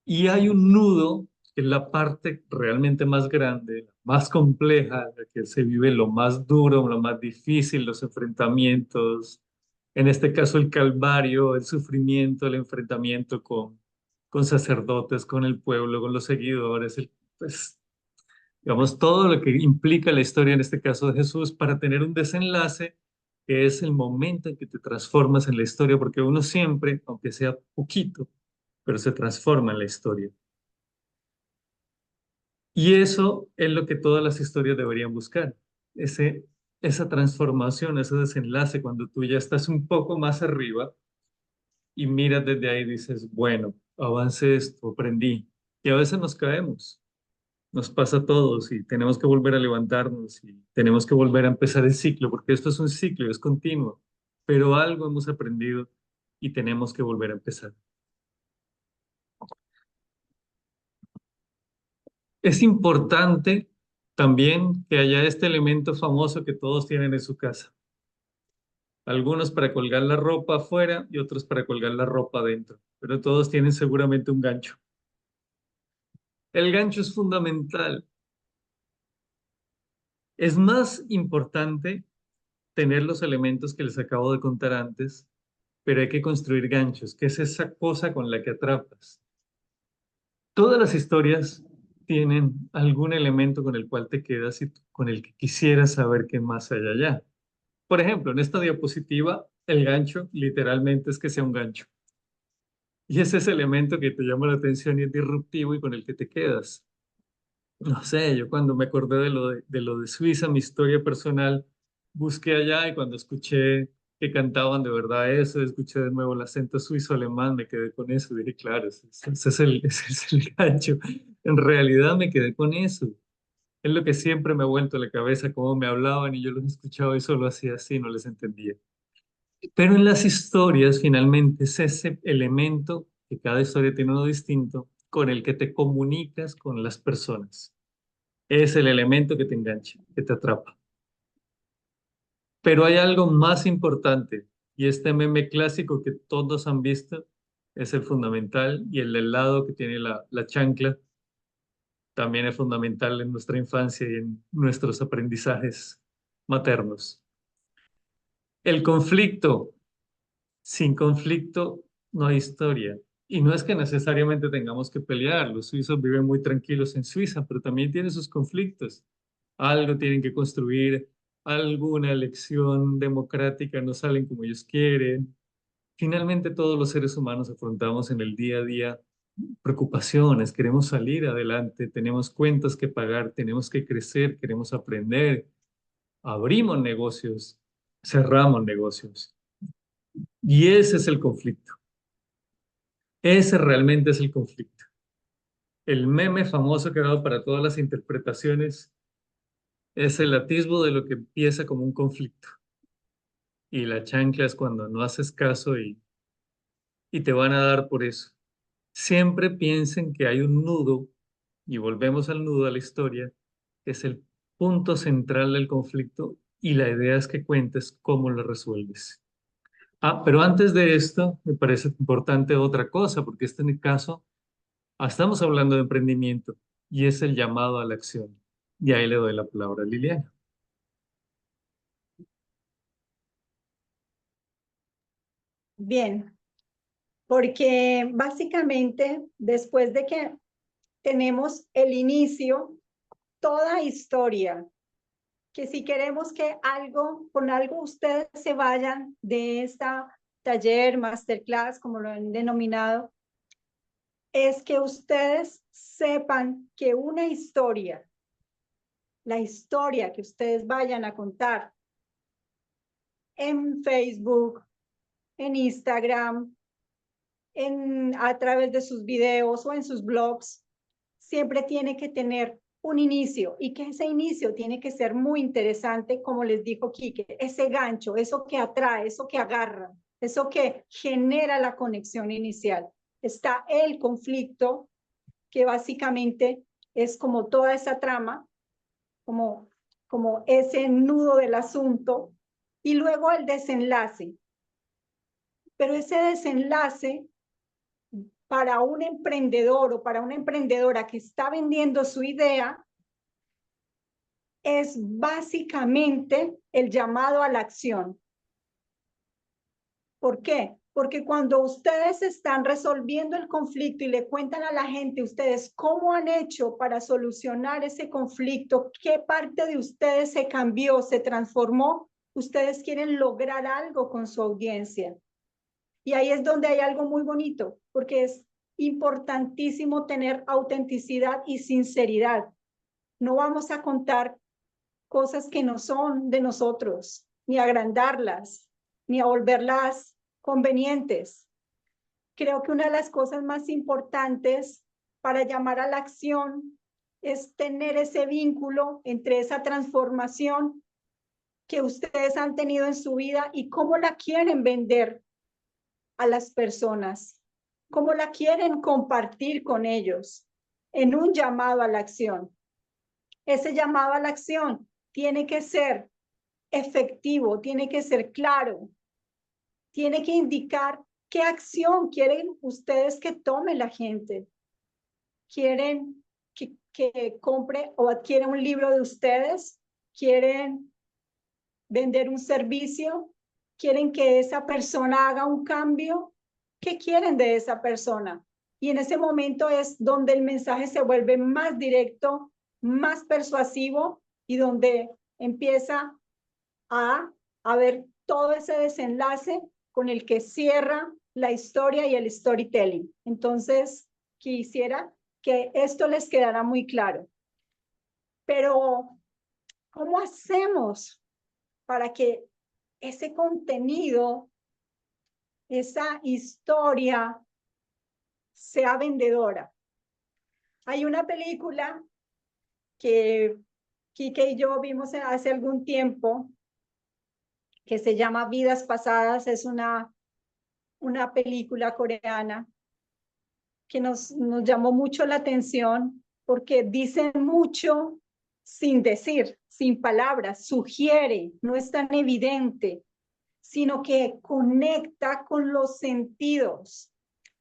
Y hay un nudo, que es la parte realmente más grande, la más compleja, la que se vive lo más duro, lo más difícil, los enfrentamientos, en este caso el calvario, el sufrimiento, el enfrentamiento con sacerdotes, con el pueblo, con los seguidores, pues, digamos, todo lo que implica la historia, en este caso de Jesús, para tener un desenlace que es el momento en que te transformas en la historia, porque uno siempre, aunque sea poquito, pero se transforma en la historia. Y eso es lo que todas las historias deberían buscar, esa transformación, ese desenlace, cuando tú ya estás un poco más arriba y miras desde ahí y dices, bueno, avancé esto, aprendí. Y a veces nos caemos, nos pasa a todos y tenemos que volver a levantarnos y tenemos que volver a empezar el ciclo, porque esto es un ciclo, es continuo, pero algo hemos aprendido y tenemos que volver a empezar. Es importante también que haya este elemento famoso que todos tienen en su casa. Algunos para colgar la ropa afuera y otros para colgar la ropa adentro, pero todos tienen seguramente un gancho. El gancho es fundamental. Es más importante tener los elementos que les acabo de contar antes, pero hay que construir ganchos, que es esa cosa con la que atrapas. Todas las historias tienen algún elemento con el cual te quedas y con el que quisieras saber qué más hay allá. Por ejemplo, en esta diapositiva, el gancho literalmente es que sea un gancho. Y ese es ese elemento que te llama la atención y es disruptivo y con el que te quedas. No sé, yo cuando me acordé de lo de Suiza, mi historia personal, busqué allá y cuando escuché que cantaban de verdad eso, escuché de nuevo el acento suizo-alemán, me quedé con eso. Dije, claro, ese es el gancho. En realidad me quedé con eso. Es lo que siempre me ha vuelto a la cabeza, cómo me hablaban y yo los escuchaba y solo hacía así, no les entendía. Pero en las historias, finalmente, es ese elemento, que cada historia tiene uno distinto, con el que te comunicas con las personas. Es el elemento que te engancha, que te atrapa. Pero hay algo más importante, y este meme clásico que todos han visto es el fundamental, y el del lado que tiene la chancla también es fundamental en nuestra infancia y en nuestros aprendizajes maternos. El conflicto. Sin conflicto no hay historia. Y no es que necesariamente tengamos que pelear. Los suizos viven muy tranquilos en Suiza, pero también tienen sus conflictos. Algo tienen que construir, alguna elección democrática no salen como ellos quieren. Finalmente todos los seres humanos afrontamos en el día a día preocupaciones, queremos salir adelante, tenemos cuentas que pagar, tenemos que crecer, queremos aprender, abrimos negocios, cerramos negocios. Y ese es el conflicto. Ese realmente es el conflicto. El meme famoso que ha dado para todas las interpretaciones es el atisbo de lo que empieza como un conflicto. Y la chancla es cuando no haces caso y te van a dar por eso. Siempre piensen que hay un nudo, y volvemos al nudo de la historia, que es el punto central del conflicto y la idea es que cuentes cómo lo resuelves. Ah, pero antes de esto, me parece importante otra cosa, porque este en el caso estamos hablando de emprendimiento y es el llamado a la acción. Y ahí le doy la palabra a Liliana. Bien, porque básicamente después de que tenemos el inicio, toda historia, que si queremos que con algo ustedes se vayan de esta taller, masterclass, como lo han denominado, es que ustedes sepan que una historia, la historia que ustedes vayan a contar en Facebook, en Instagram, a través de sus videos o en sus blogs, siempre tiene que tener un inicio y que ese inicio tiene que ser muy interesante, como les dijo Quique, ese gancho, eso que atrae, eso que agarra, eso que genera la conexión inicial. Está el conflicto, que básicamente es como toda esa trama, como ese nudo del asunto, y luego el desenlace. Pero ese desenlace para un emprendedor o para una emprendedora que está vendiendo su idea es básicamente el llamado a la acción. ¿Por qué? Porque cuando ustedes están resolviendo el conflicto y le cuentan a la gente ustedes cómo han hecho para solucionar ese conflicto, qué parte de ustedes se cambió, se transformó, ustedes quieren lograr algo con su audiencia. Y ahí es donde hay algo muy bonito, porque es importantísimo tener autenticidad y sinceridad. No vamos a contar cosas que no son de nosotros, ni agrandarlas, ni a volverlas convenientes. Creo que una de las cosas más importantes para llamar a la acción es tener ese vínculo entre esa transformación que ustedes han tenido en su vida y cómo la quieren vender a las personas, cómo la quieren compartir con ellos en un llamado a la acción. Ese llamado a la acción tiene que ser efectivo, tiene que ser claro, tiene que indicar qué acción quieren ustedes que tome la gente. ¿Quieren que compre o adquiera un libro de ustedes? ¿Quieren vender un servicio? ¿Quieren que esa persona haga un cambio? ¿Qué quieren de esa persona? Y en ese momento es donde el mensaje se vuelve más directo, más persuasivo y donde empieza a ver todo ese desenlace con el que cierra la historia y el storytelling. Entonces, quisiera que esto les quedara muy claro. Pero, ¿cómo hacemos para que ese contenido, esa historia, sea vendedora? Hay una película que Kike y yo vimos hace algún tiempo que se llama Vidas Pasadas. Es una película coreana que nos llamó mucho la atención porque dicen mucho sin decir, sin palabras, sugiere, no es tan evidente, sino que conecta con los sentidos.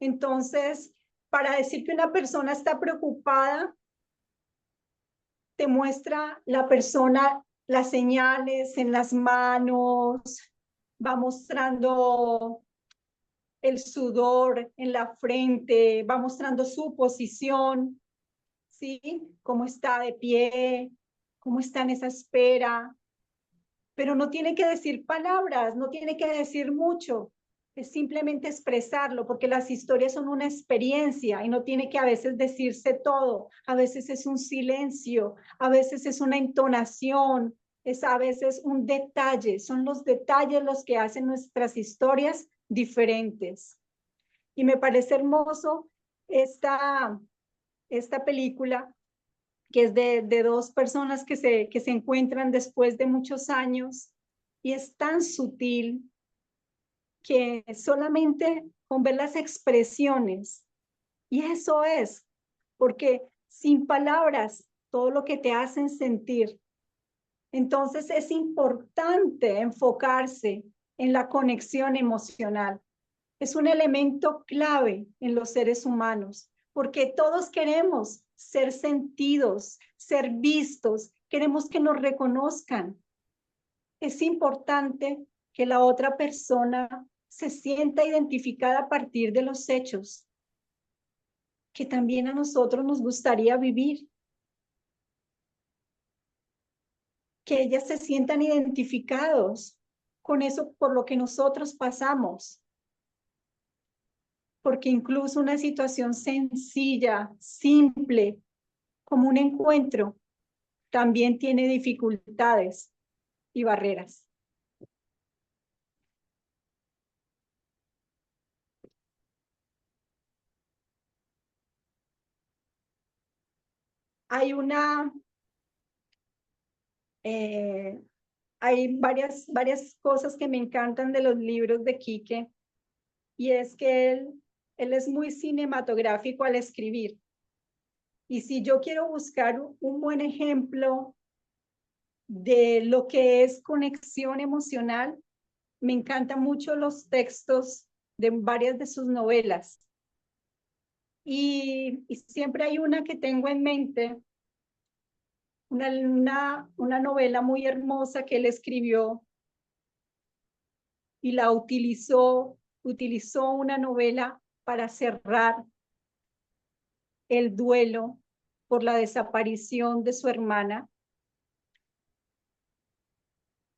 Entonces, para decir que una persona está preocupada, te muestra la persona las señales en las manos, va mostrando el sudor en la frente, va mostrando su posición, ¿sí? Cómo está de pie, cómo está en esa espera. Pero no tiene que decir palabras, no tiene que decir mucho, es simplemente expresarlo, porque las historias son una experiencia y no tiene que a veces decirse todo, a veces es un silencio, a veces es una entonación, es a veces un detalle, son los detalles los que hacen nuestras historias diferentes. Y me parece hermoso esta película, que es de dos personas que se encuentran después de muchos años, y es tan sutil que solamente con ver las expresiones, y eso es, porque sin palabras, todo lo que te hacen sentir. Entonces es importante enfocarse en la conexión emocional. Es un elemento clave en los seres humanos, porque todos queremos ser sentidos, ser vistos, queremos que nos reconozcan. Es importante que la otra persona se sienta identificada a partir de los hechos que también a nosotros nos gustaría vivir, que ellas se sientan identificados con eso por lo que nosotros pasamos. porque incluso una situación sencilla, simple, como un encuentro, también tiene dificultades y barreras. Hay hay varias cosas que me encantan de los libros de Quique, y es que él es muy cinematográfico al escribir. Y si yo quiero buscar un buen ejemplo de lo que es conexión emocional, me encantan mucho los textos de varias de sus novelas. Y siempre hay una que tengo en mente, una novela muy hermosa que él escribió y la utilizó una novela para cerrar el duelo por la desaparición de su hermana,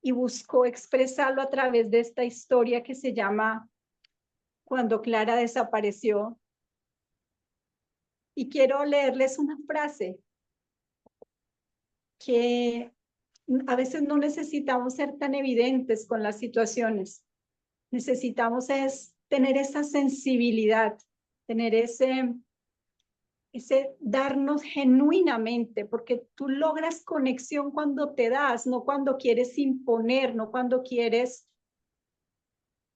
y buscó expresarlo a través de esta historia que se llama Cuando Clara desapareció. Y quiero leerles una frase que a veces no necesitamos ser tan evidentes con las situaciones. Necesitamos es tener esa sensibilidad, tener ese darnos genuinamente, porque tú logras conexión cuando te das, no cuando quieres imponer, no cuando quieres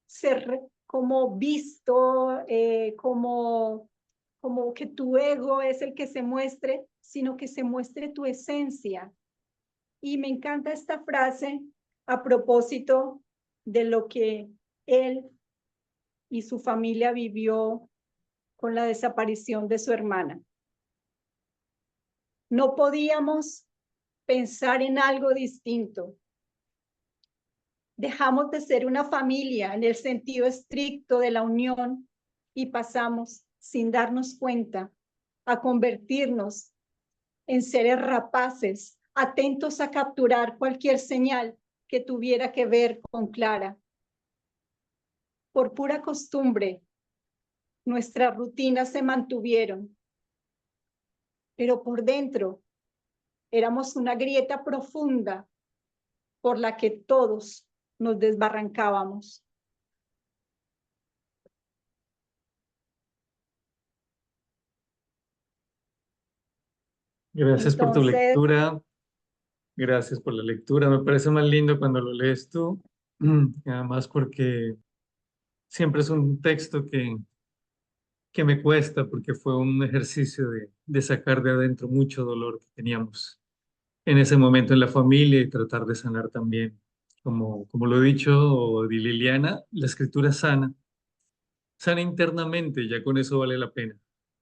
ser como visto, como que tu ego es el que se muestre, sino que se muestre tu esencia. Y me encanta esta frase a propósito de lo que él y su familia vivió con la desaparición de su hermana. No podíamos pensar en algo distinto. Dejamos de ser una familia en el sentido estricto de la unión y pasamos, sin darnos cuenta, a convertirnos en seres rapaces, atentos a capturar cualquier señal que tuviera que ver con Clara. Por pura costumbre, nuestras rutinas se mantuvieron, pero por dentro éramos una grieta profunda por la que todos nos desbarrancábamos. Gracias por tu Entonces, lectura. Gracias por la lectura. Me parece más lindo cuando lo lees tú. Además porque siempre es un texto que me cuesta porque fue un ejercicio de sacar de adentro mucho dolor que teníamos en ese momento en la familia y tratar de sanar también. Como lo he dicho de Liliana, la escritura sana, sana internamente, ya con eso vale la pena,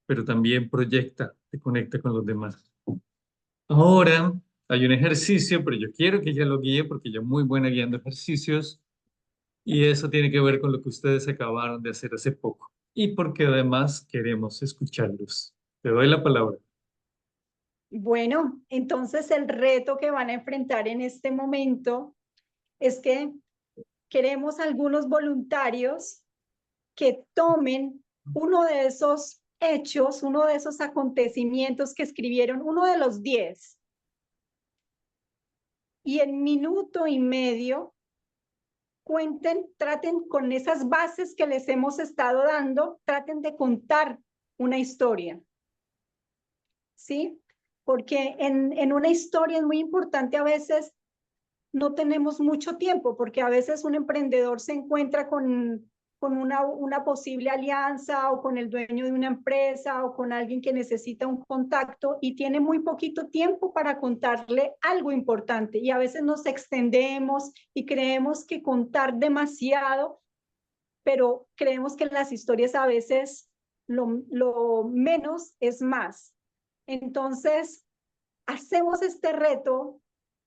pero también proyecta, te conecta con los demás. Ahora hay un ejercicio, pero yo quiero que ella lo guíe porque ella es muy buena guiando ejercicios y eso tiene que ver con lo que ustedes acabaron de hacer hace poco y porque además queremos escucharlos. Te doy la palabra. bueno, entonces el reto que van a enfrentar en este momento es que queremos algunos voluntarios que tomen uno de esos hechos, uno de esos acontecimientos que escribieron, uno de los 10, y en minuto y medio cuenten, traten con esas bases que les hemos estado dando, traten de contar una historia, ¿sí? Porque en una historia es muy importante a veces no tenemos mucho tiempo, porque a veces un emprendedor se encuentra con una posible alianza o con el dueño de una empresa o con alguien que necesita un contacto y tiene muy poquito tiempo para contarle algo importante. Y a veces nos extendemos y creemos que contar demasiado, pero creemos que en las historias a veces lo menos es más. Entonces, hacemos este reto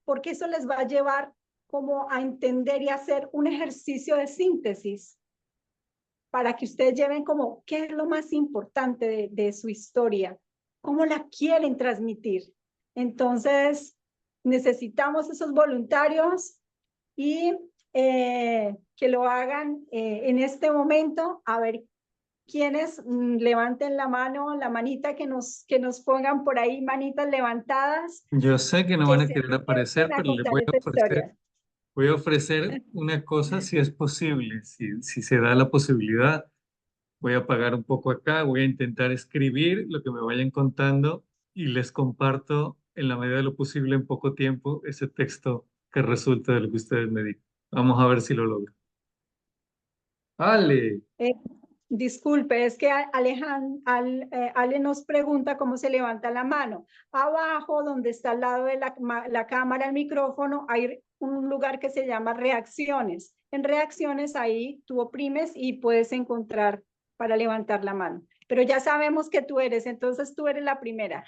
porque eso les va a llevar como a entender y hacer un ejercicio de síntesis para que ustedes lleven como qué es lo más importante de su historia, cómo la quieren transmitir. Entonces, necesitamos esos voluntarios y que lo hagan en este momento. A ver ¿Quiénes levanten la mano, la manita, que nos pongan por ahí manitas levantadas, Yo sé que no que van a se querer aparecer, sienten a pero le contar esta historia? voy a ofrecer una cosa si es posible, si se da la posibilidad. Voy a pagar un poco acá, voy a intentar escribir lo que me vayan contando y les comparto en la medida de lo posible en poco tiempo ese texto que resulta de lo que ustedes me digan. Vamos a ver si lo logro. Ale, Eh, Disculpe, es que Ale nos pregunta cómo se levanta la mano. Abajo, donde está al lado de la cámara, el micrófono, hay un lugar que se llama reacciones. En reacciones ahí tú oprimes y puedes encontrar para levantar la mano. Pero ya sabemos que tú eres, entonces tú eres la primera.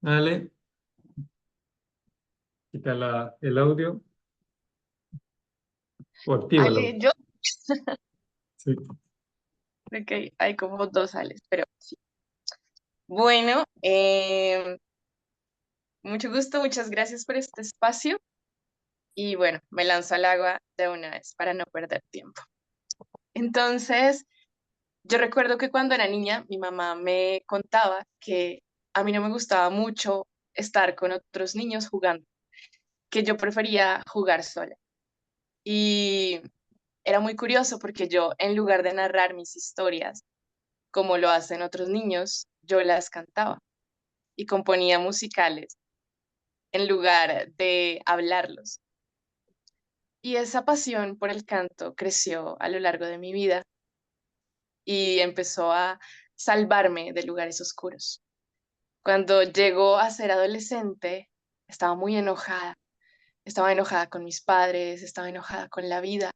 Ale, quita el audio o activa el audio. Ale, yo, Sí. ok, hay como dos Ales, pero sí. Bueno, mucho gusto, muchas gracias por este espacio y bueno, me lanzo al agua de una vez para no perder tiempo. Entonces, yo recuerdo que cuando era niña, mi mamá me contaba que a mí no me gustaba mucho estar con otros niños jugando, que yo prefería jugar sola. Y era muy curioso porque yo, en lugar de narrar mis historias, como lo hacen otros niños, yo las cantaba y componía musicales en lugar de hablarlos. Y esa pasión por el canto creció a lo largo de mi vida y empezó a salvarme de lugares oscuros. Cuando llegó a ser adolescente, estaba muy enojada. Estaba enojada con mis padres, estaba enojada con la vida.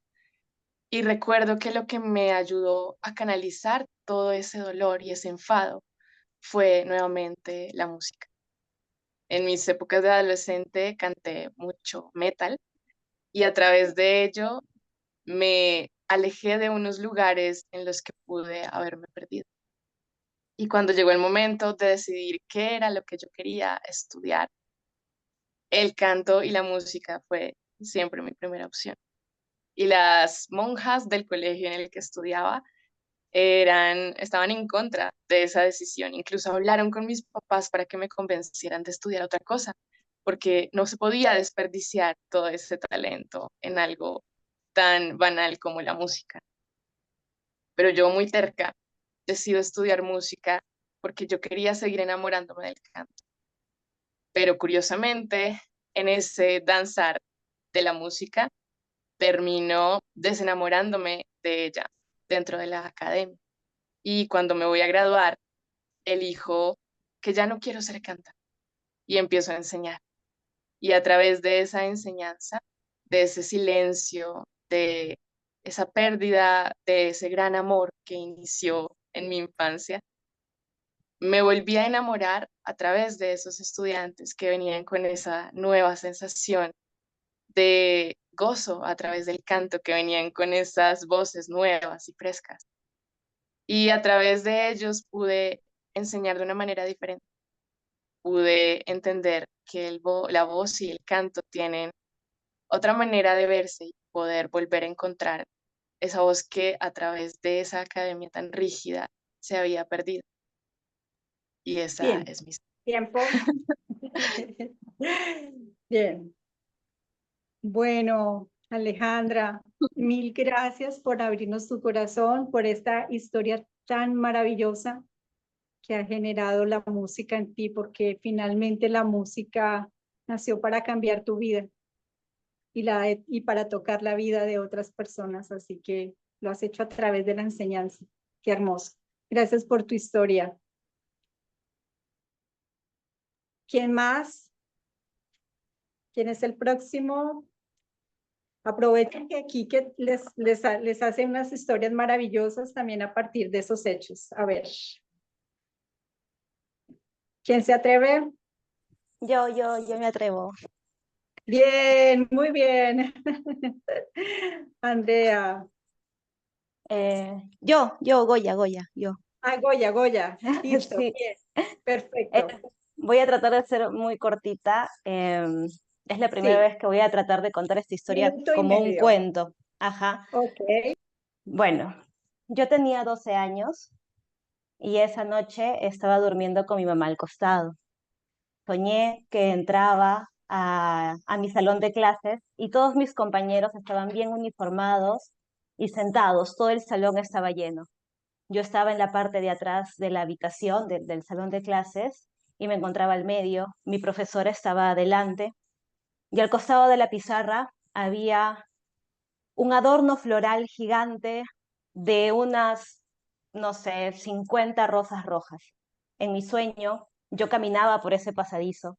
Y recuerdo que lo que me ayudó a canalizar todo ese dolor y ese enfado fue nuevamente la música. En mis épocas de adolescente canté mucho metal y a través de ello me alejé de unos lugares en los que pude haberme perdido. Y cuando llegó el momento de decidir qué era lo que yo quería estudiar, el canto y la música fue siempre mi primera opción. Y las monjas del colegio en el que estudiaba estaban en contra de esa decisión. Incluso hablaron con mis papás para que me convencieran de estudiar otra cosa, porque no se podía desperdiciar todo ese talento en algo tan banal como la música. Pero yo muy terca decido estudiar música porque yo quería seguir enamorándome del canto. Pero curiosamente, en ese danzar de la música, termino desenamorándome de ella dentro de la academia. Y cuando me voy a graduar, elijo que ya no quiero ser cantante y empiezo a enseñar. Y a través de esa enseñanza, de ese silencio, de esa pérdida, de ese gran amor que inició en mi infancia, me volví a enamorar a través de esos estudiantes que venían con esa nueva sensación de gozo a través del canto, que venían con esas voces nuevas y frescas. Y a través de ellos pude enseñar de una manera diferente. Pude entender que la voz y el canto tienen otra manera de verse y poder volver a encontrar esa voz que a través de esa academia tan rígida se había perdido. Y esa Bien, es mi... tiempo. Bien. Bueno, Alejandra, mil gracias por abrirnos tu corazón, por esta historia tan maravillosa que ha generado la música en ti, porque finalmente la música nació para cambiar tu vida y para tocar la vida de otras personas, así que lo has hecho a través de la enseñanza. Qué hermoso. Gracias por tu historia. ¿Quién más? ¿Quién es el próximo? Aprovechen que aquí que les hace unas historias maravillosas también a partir de esos hechos. A ver, ¿quién se atreve? Yo me atrevo. Bien, muy bien. Andrea. Goya, yo. Ah, Goya, Goya. Listo, Sí. bien, Eh, perfecto. voy a tratar de ser muy cortita. Es la primera Sí, vez que voy a tratar de contar esta historia minuto y como un medio. cuento. Ajá. Ok. Bueno, yo tenía 12 años y esa noche estaba durmiendo con mi mamá al costado. Soñé que entraba a mi salón de clases y todos mis compañeros estaban bien uniformados y sentados. Todo el salón estaba lleno. Yo estaba en la parte de atrás de la habitación del salón de clases y me encontraba al medio. Mi profesora estaba adelante y al costado de la pizarra había un adorno floral gigante de unas, no sé, 50 rosas rojas. En mi sueño, yo caminaba por ese pasadizo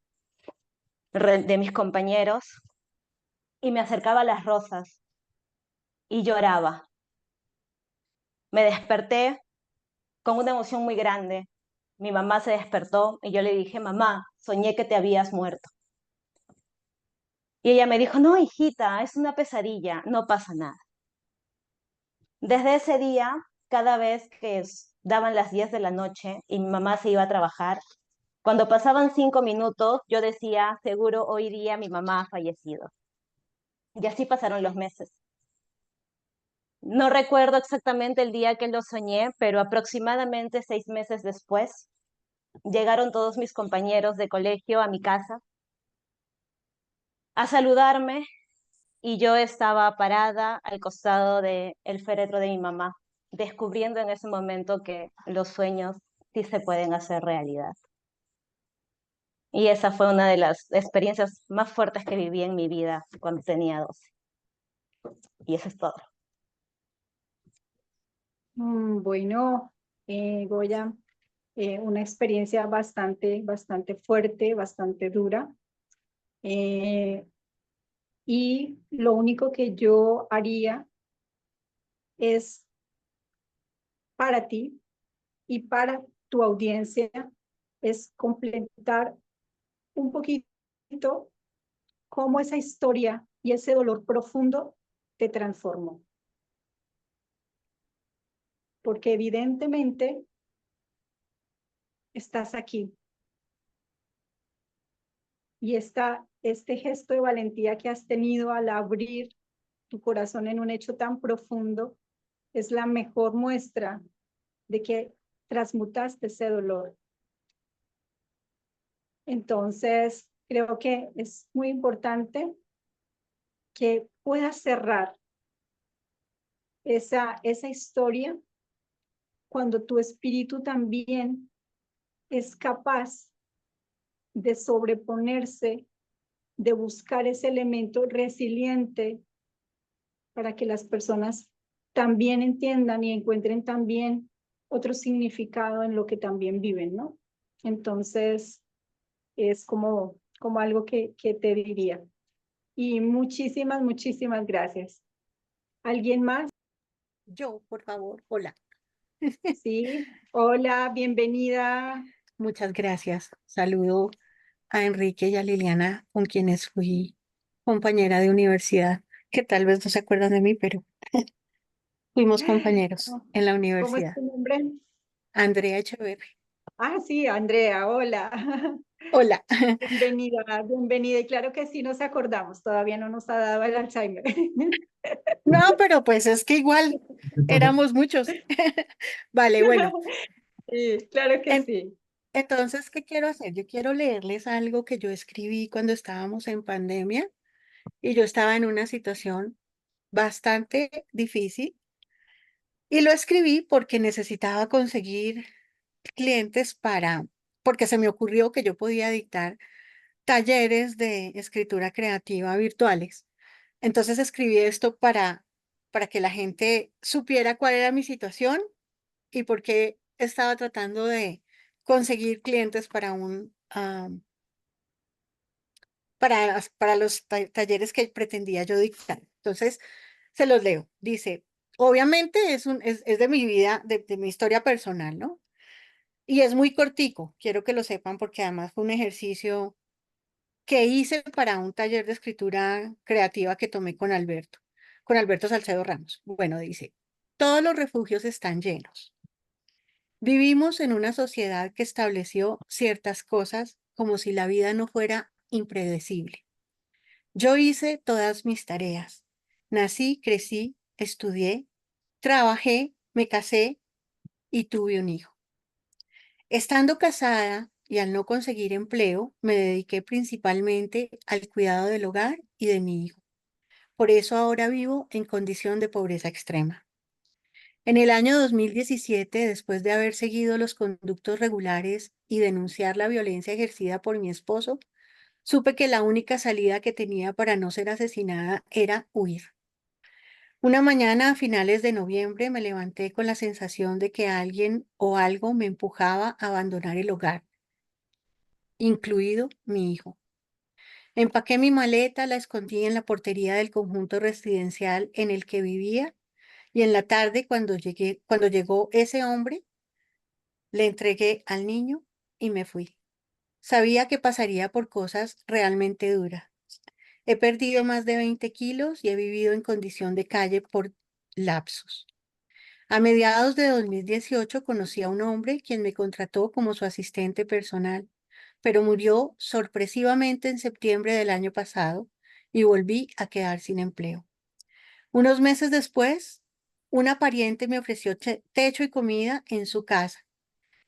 de mis compañeros y me acercaba a las rosas y lloraba. Me desperté con una emoción muy grande. Mi mamá se despertó y yo le dije, mamá, soñé que te habías muerto. Y ella me dijo, no, hijita, es una pesadilla, no pasa nada. Desde ese día, cada vez que daban las 10 de la noche y mi mamá se iba a trabajar, cuando pasaban 5 minutos, yo decía, seguro hoy día mi mamá ha fallecido. Y así pasaron los meses. No recuerdo exactamente el día que lo soñé, pero aproximadamente 6 meses después, llegaron todos mis compañeros de colegio a mi casa a saludarme y yo estaba parada al costado del féretro de mi mamá, descubriendo en ese momento que los sueños sí se pueden hacer realidad. Y esa fue una de las experiencias más fuertes que viví en mi vida cuando tenía 12. Y eso es todo. Bueno, Goya, una experiencia bastante fuerte, bastante dura. Y lo único que yo haría es para ti y para tu audiencia es complementar un poquito cómo esa historia y ese dolor profundo te transformó. Porque evidentemente estás aquí y este gesto de valentía que has tenido al abrir tu corazón en un hecho tan profundo es la mejor muestra de que transmutaste ese dolor. Entonces, creo que es muy importante que puedas cerrar esa historia cuando tu espíritu también es capaz de sobreponerse, de buscar ese elemento resiliente para que las personas también entiendan y encuentren también otro significado en lo que también viven, ¿no? Entonces, es como algo que te diría. Y muchísimas gracias. ¿Alguien más? Yo, por favor, hola. Sí. Hola, bienvenida. Muchas gracias. Saludo a Enrique y a Liliana, con quienes fui compañera de universidad, que tal vez no se acuerdan de mí, pero fuimos compañeros en la ¿Cómo es universidad. tu nombre? Andrea Echeverri. Ah, sí, Andrea, hola. Hola. Bienvenida. Y claro que sí nos acordamos, todavía no nos ha dado el Alzheimer. No, pero pues es que igual éramos muchos. Vale, bueno. Sí, claro que En- sí. entonces, ¿qué quiero hacer? Yo quiero leerles algo que yo escribí cuando estábamos en pandemia y yo estaba en una situación bastante difícil. Y lo escribí porque necesitaba conseguir clientes porque se me ocurrió que yo podía dictar talleres de escritura creativa virtuales. Entonces escribí esto para que la gente supiera cuál era mi situación y por qué estaba tratando de conseguir clientes para los talleres que pretendía yo dictar. Entonces, se los leo. Dice, obviamente es de mi vida, de mi historia personal, ¿no? Y es muy cortico, quiero que lo sepan porque además fue un ejercicio que hice para un taller de escritura creativa que tomé con Alberto Salcedo Ramos. Bueno, dice, todos los refugios están llenos. Vivimos en una sociedad que estableció ciertas cosas como si la vida no fuera impredecible. Yo hice todas mis tareas. Nací, crecí, estudié, trabajé, me casé y tuve un hijo. Estando casada y al no conseguir empleo, me dediqué principalmente al cuidado del hogar y de mi hijo. Por eso ahora vivo en condición de pobreza extrema. En el año 2017, después de haber seguido los conductos regulares y denunciar la violencia ejercida por mi esposo, supe que la única salida que tenía para no ser asesinada era huir. Una mañana a finales de noviembre me levanté con la sensación de que alguien o algo me empujaba a abandonar el hogar, incluido mi hijo. Empaqué mi maleta, la escondí en la portería del conjunto residencial en el que vivía y en la tarde cuando llegó ese hombre, le entregué al niño y me fui. Sabía que pasaría por cosas realmente duras. He perdido más de 20 kilos y he vivido en condición de calle por lapsos. A mediados de 2018 conocí a un hombre quien me contrató como su asistente personal, pero murió sorpresivamente en septiembre del año pasado y volví a quedar sin empleo. Unos meses después, una pariente me ofreció techo y comida en su casa.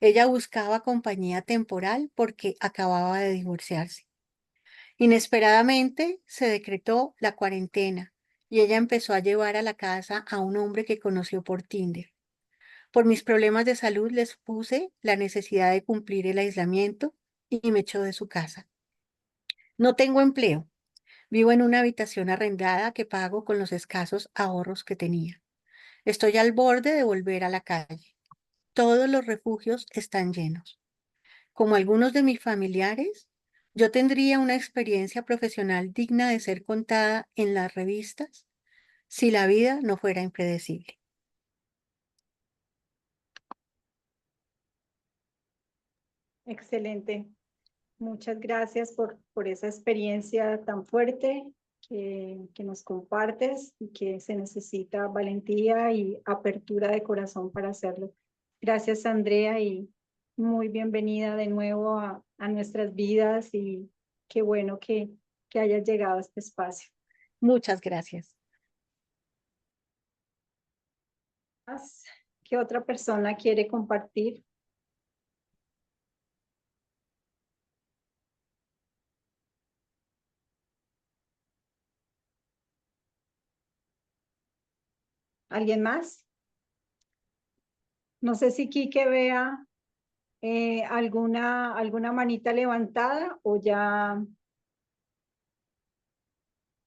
Ella buscaba compañía temporal porque acababa de divorciarse. Inesperadamente se decretó la cuarentena y ella empezó a llevar a la casa a un hombre que conoció por Tinder. Por mis problemas de salud les puse la necesidad de cumplir el aislamiento y me echó de su casa. No tengo empleo. Vivo en una habitación arrendada que pago con los escasos ahorros que tenía. Estoy al borde de volver a la calle. Todos los refugios están llenos. Como algunos de mis familiares, yo tendría una experiencia profesional digna de ser contada en las revistas si la vida no fuera impredecible. Excelente. Muchas gracias por esa experiencia tan fuerte que nos compartes y que se necesita valentía y apertura de corazón para hacerlo. Gracias, Andrea, y muy bienvenida de nuevo a nuestras vidas y qué bueno que hayas llegado a este espacio. Muchas gracias. ¿Qué otra persona quiere compartir? ¿Alguien más? No sé si Quique vea alguna manita levantada o ya.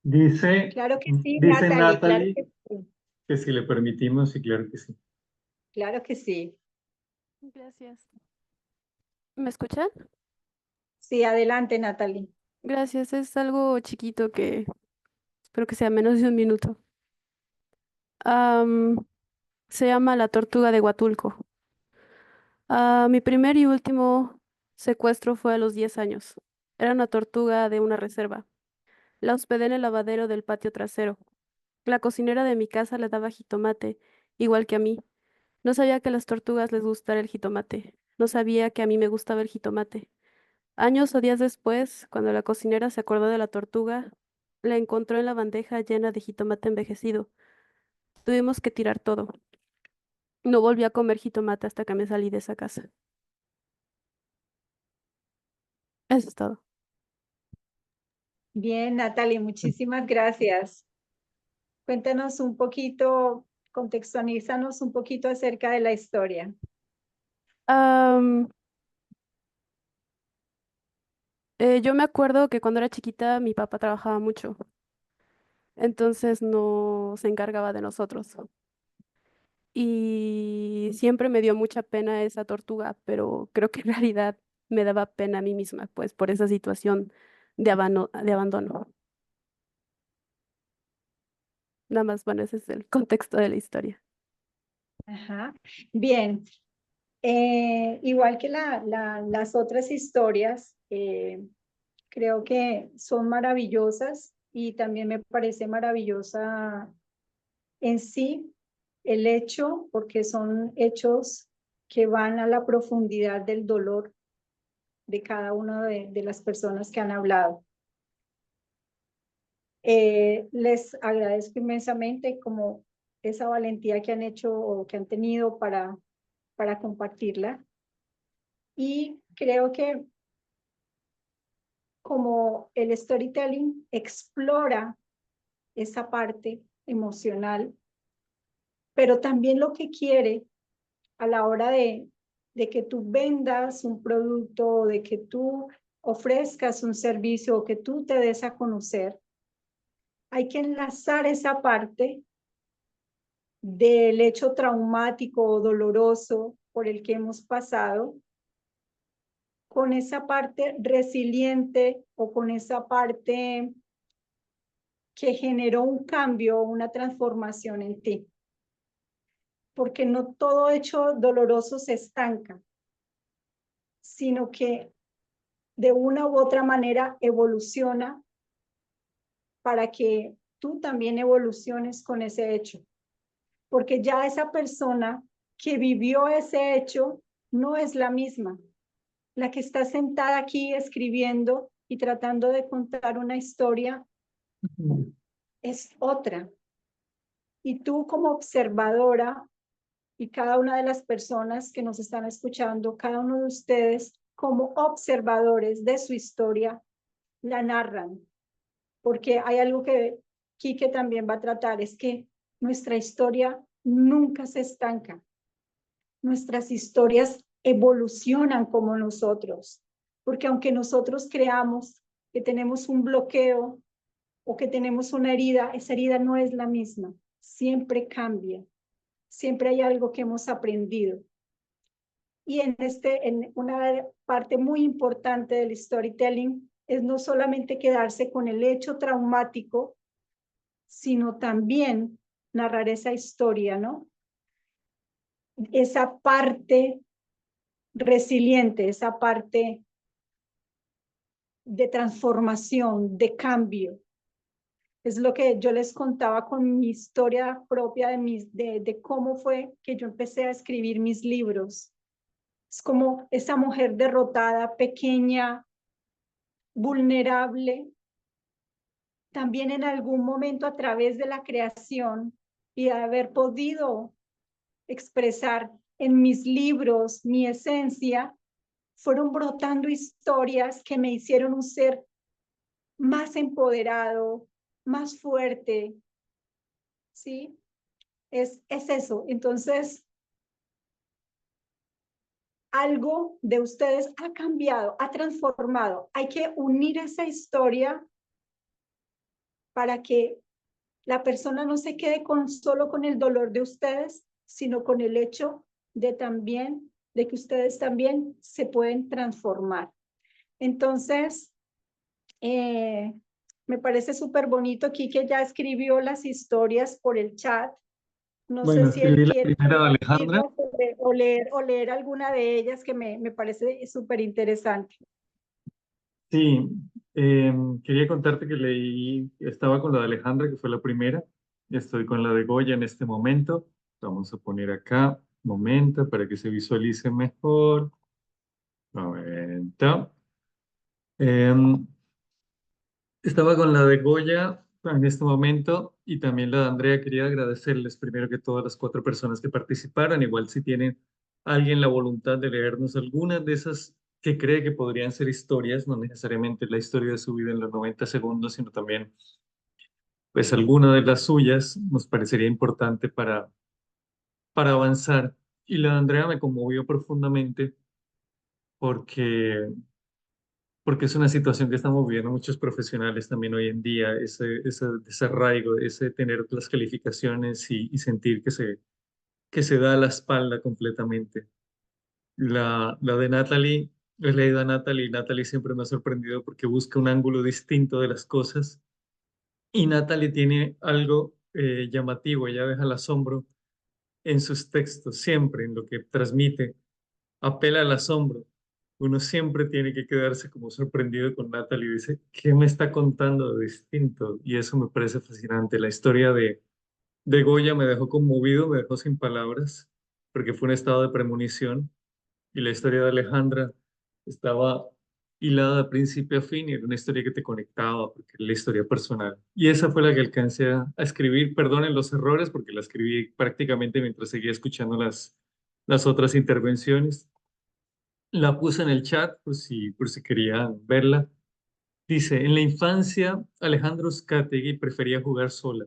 Dice, Claro que sí, dice Natalie, claro Natalie que sí. que si le permitimos, sí, claro que sí. Claro que sí. Gracias. ¿Me escuchan? Sí, adelante, Natalie. Gracias. Es algo chiquito que espero que sea menos de un minuto. Am, Se llama La Tortuga de Huatulco. Mi primer y último secuestro fue a los 10 años. Era una tortuga de una reserva. La hospedé en el lavadero del patio trasero. La cocinera de mi casa le daba jitomate, igual que a mí. No sabía que a las tortugas les gustara el jitomate. No sabía que a mí me gustaba el jitomate. Años o días después, cuando la cocinera se acordó de la tortuga, la encontró en la bandeja llena de jitomate envejecido. Tuvimos que tirar todo. No volví a comer jitomate hasta que me salí de esa casa. Eso es todo. Bien, Natalie, muchísimas gracias. Cuéntanos un poquito, contextualízanos un poquito acerca de la historia. Am, yo me acuerdo que cuando era chiquita mi papá trabajaba mucho, entonces no se encargaba de nosotros. Y siempre me dio mucha pena esa tortuga, pero creo que en realidad me daba pena a mí misma, pues por esa situación de abandono. Nada más, bueno, ese es el contexto de la historia. Ajá. Bien, igual que las otras historias, creo que son maravillosas y también me parece maravillosa en sí el hecho, porque son hechos que van a la profundidad del dolor de cada una de las personas que han hablado. Les agradezco inmensamente como esa valentía que han hecho o que han tenido para compartirla. Y creo que como el storytelling explora esa parte emocional, pero también lo que quiere a la hora de que tú vendas un producto, de que tú ofrezcas un servicio o que tú te des a conocer, hay que enlazar esa parte del hecho traumático o doloroso por el que hemos pasado con esa parte resiliente o con esa parte que generó un cambio, una transformación en ti. Porque no todo hecho doloroso se estanca, sino que de una u otra manera evoluciona para que tú también evoluciones con ese hecho. Porque ya esa persona que vivió ese hecho no es la misma. La que está sentada aquí escribiendo y tratando de contar una historia es otra. Y tú como observadora y cada una de las personas que nos están escuchando, cada uno de ustedes como observadores de su historia, la narran. Porque hay algo que Quique también va a tratar, es que nuestra historia nunca se estanca. Nuestras historias evolucionan como nosotros. Porque aunque nosotros creamos que tenemos un bloqueo o que tenemos una herida, esa herida no es la misma. Siempre cambia. Siempre hay algo que hemos aprendido. Y en una parte muy importante del storytelling es no solamente quedarse con el hecho traumático, sino también narrar esa historia, ¿no? Esa parte resiliente, esa parte de transformación, de cambio. Es lo que yo les contaba con mi historia propia de cómo fue que yo empecé a escribir mis libros. Es como esa mujer derrotada, pequeña, vulnerable, también en algún momento a través de la creación y de haber podido expresar en mis libros mi esencia, fueron brotando historias que me hicieron un ser más empoderado, más fuerte, ¿sí? Es eso. Entonces, algo de ustedes ha cambiado, ha transformado. Hay que unir esa historia para que la persona no se quede solo con el dolor de ustedes, sino con el hecho de que ustedes también se pueden transformar. Entonces, me parece súper bonito. Quique ya escribió las historias por el chat. No sé Bueno, si él escribí la quiere primera de Alejandra. o leer alguna de ellas que me parece súper interesante. Sí, quería contarte que estaba con la de Alejandra, que fue la primera, y estoy con la de Goya en este momento. Vamos a poner acá, momento, para que se visualice mejor. Momento. Estaba con la de Goya en este momento y también la de Andrea. Quería agradecerles primero que todo a las 4 personas que participaron. Igual si tienen alguien la voluntad de leernos algunas de esas que cree que podrían ser historias, no necesariamente la historia de su vida en los 90 segundos, sino también pues alguna de las suyas, nos parecería importante para avanzar. Y la de Andrea me conmovió profundamente porque porque es una situación que estamos viviendo muchos profesionales también hoy en día, ese desarraigo, ese tener las calificaciones y sentir que se da la espalda completamente. La de Natalie, he leído a Natalie y Natalie siempre me ha sorprendido porque busca un ángulo distinto de las cosas y Natalie tiene algo llamativo, ella deja el asombro en sus textos, siempre en lo que transmite apela al asombro. Uno siempre tiene que quedarse como sorprendido con Natalie y dice, ¿qué me está contando de distinto? Y eso me parece fascinante. La historia de Goya me dejó conmovido, me dejó sin palabras, porque fue un estado de premonición. Y la historia de Alejandra estaba hilada de principio a fin y era una historia que te conectaba porque era la historia personal. Y esa fue la que alcancé a escribir. Perdonen los errores porque la escribí prácticamente mientras seguía escuchando las otras intervenciones. La puse en el chat por si querían verla. Dice, en la infancia, Alejandro Uzcategui prefería jugar sola.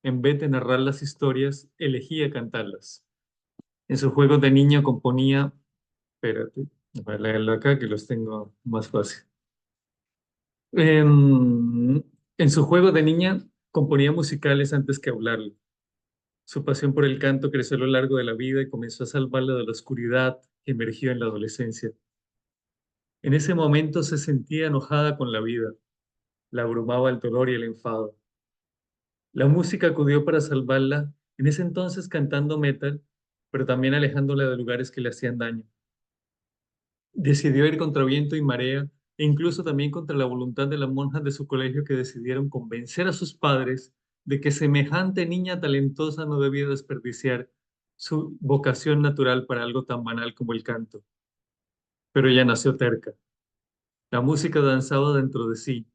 En vez de narrar las historias, elegía cantarlas. En sus juegos de niño componía, espérate, voy a leerlo acá que los tengo más fácil. En su juego de niña componía musicales antes que hablarlo. Su pasión por el canto creció a lo largo de la vida y comenzó a salvarla de la oscuridad que emergió en la adolescencia. En ese momento se sentía enojada con la vida, la abrumaba el dolor y el enfado. La música acudió para salvarla, en ese entonces cantando metal, pero también alejándola de lugares que le hacían daño. Decidió ir contra viento y marea, e incluso también contra la voluntad de las monjas de su colegio que decidieron convencer a sus padres de que semejante niña talentosa no debía desperdiciar su vocación natural para algo tan banal como el canto. Pero ella nació terca. La música danzaba dentro de sí.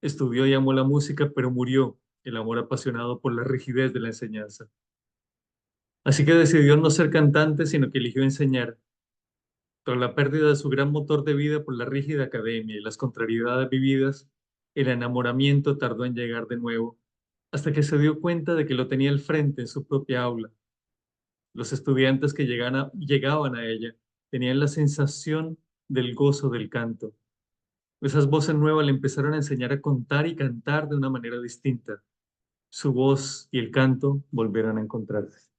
Estudió y amó la música, pero murió el amor apasionado por la rigidez de la enseñanza. Así que decidió no ser cantante, sino que eligió enseñar. Tras la pérdida de su gran motor de vida por la rígida academia y las contrariedades vividas, el enamoramiento tardó en llegar de nuevo, hasta que se dio cuenta de que lo tenía al frente en su propia aula. Los estudiantes que llegaban a ella tenían la sensación del gozo del canto. Esas voces nuevas le empezaron a enseñar a contar y cantar de una manera distinta. Su voz y el canto volvieron a encontrarse.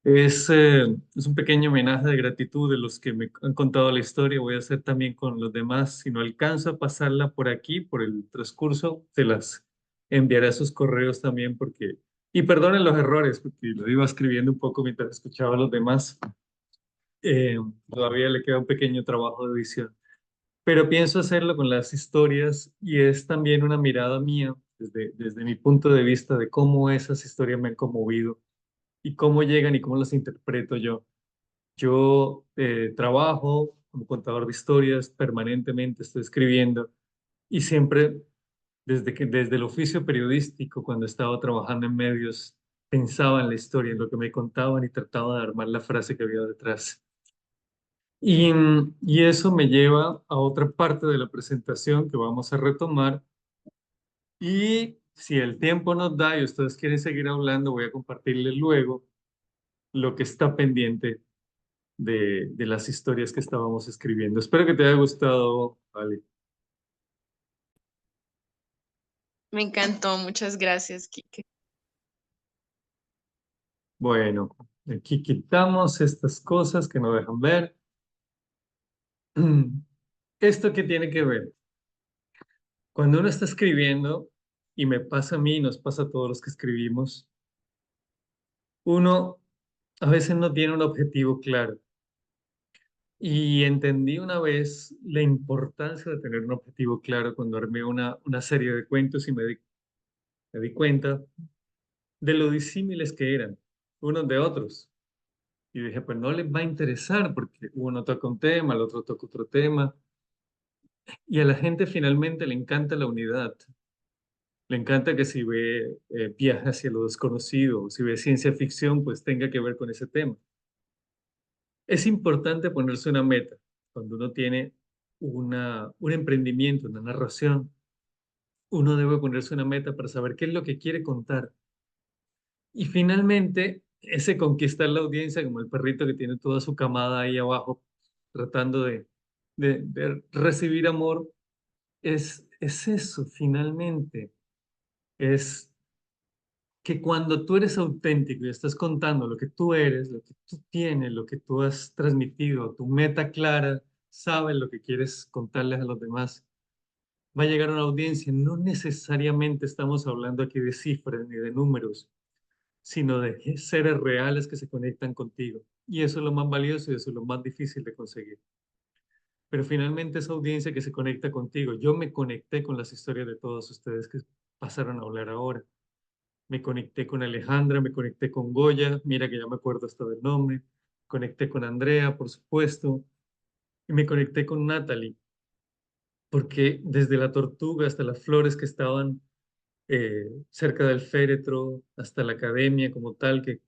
Es un pequeño homenaje de gratitud de los que me han contado la historia. Voy a hacer también con los demás. Si no alcanzo a pasarla por aquí, por el transcurso, te las enviaré a sus correos también porque... Y perdonen los errores, porque lo iba escribiendo un poco mientras escuchaba a los demás. Eh, Todavía le queda un pequeño trabajo de edición. Pero pienso hacerlo con las historias y es también una mirada mía desde mi punto de vista de cómo esas historias me han conmovido y cómo llegan y cómo las interpreto yo. Yo trabajo como contador de historias, permanentemente estoy escribiendo y siempre desde el oficio periodístico, cuando estaba trabajando en medios, pensaba en la historia, en lo que me contaban y trataba de armar la frase que había detrás. Y eso me lleva a otra parte de la presentación que vamos a retomar. Y si el tiempo nos da y ustedes quieren seguir hablando, voy a compartirles luego lo que está pendiente de las historias que estábamos escribiendo. Espero que te haya gustado, Ale. Me encantó, muchas gracias, Kike. Bueno, aquí quitamos estas cosas que no dejan ver. ¿Esto qué tiene que ver? Cuando uno está escribiendo, y me pasa a mí, nos pasa a todos los que escribimos, uno a veces no tiene un objetivo claro. Y entendí una vez la importancia de tener un objetivo claro cuando armé una serie de cuentos y me di cuenta de lo disímiles que eran unos de otros. Y dije, pues no les va a interesar porque uno toca un tema, el otro toca otro tema. Y a la gente finalmente le encanta la unidad. Le encanta que si ve viaje hacia lo desconocido, o si ve ciencia ficción, pues tenga que ver con ese tema. Es importante ponerse una meta cuando uno tiene un emprendimiento, una narración. Uno debe ponerse una meta para saber qué es lo que quiere contar. Y finalmente, ese conquistar la audiencia, como el perrito que tiene toda su camada ahí abajo, tratando de recibir amor, es eso, finalmente. Es que cuando tú eres auténtico y estás contando lo que tú eres, lo que tú tienes, lo que tú has transmitido, tu meta clara, sabes lo que quieres contarles a los demás, va a llegar a una audiencia. No necesariamente estamos hablando aquí de cifras ni de números, sino de seres reales que se conectan contigo. Y eso es lo más valioso y eso es lo más difícil de conseguir. Pero finalmente esa audiencia que se conecta contigo, yo me conecté con las historias de todos ustedes que pasaron a hablar ahora. Me conecté con Alejandra, me conecté con Goya, mira que ya me acuerdo hasta del nombre, conecté con Andrea, por supuesto, y me conecté con Natalie. porque desde la tortuga hasta las flores que estaban cerca del féretro, hasta la academia como tal que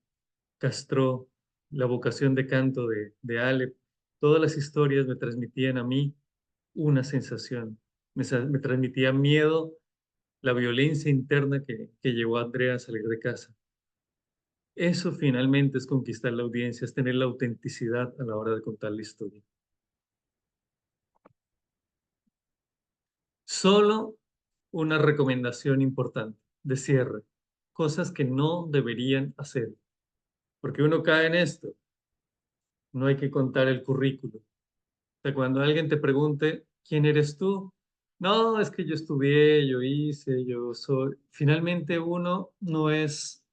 castró la vocación de canto de Aleph, todas las historias me transmitían a mí una sensación, me transmitía miedo, la violencia interna que llevó a Andrea a salir de casa. Eso finalmente es conquistar la audiencia, es tener la autenticidad a la hora de contar la historia. Solo una recomendación importante de cierre, cosas que no deberían hacer, porque uno cae en esto, no hay que contar el currículo. O sea, cuando alguien te pregunte, ¿quién eres tú? No, es que yo estudié, yo hice, yo soy. Finalmente uno no es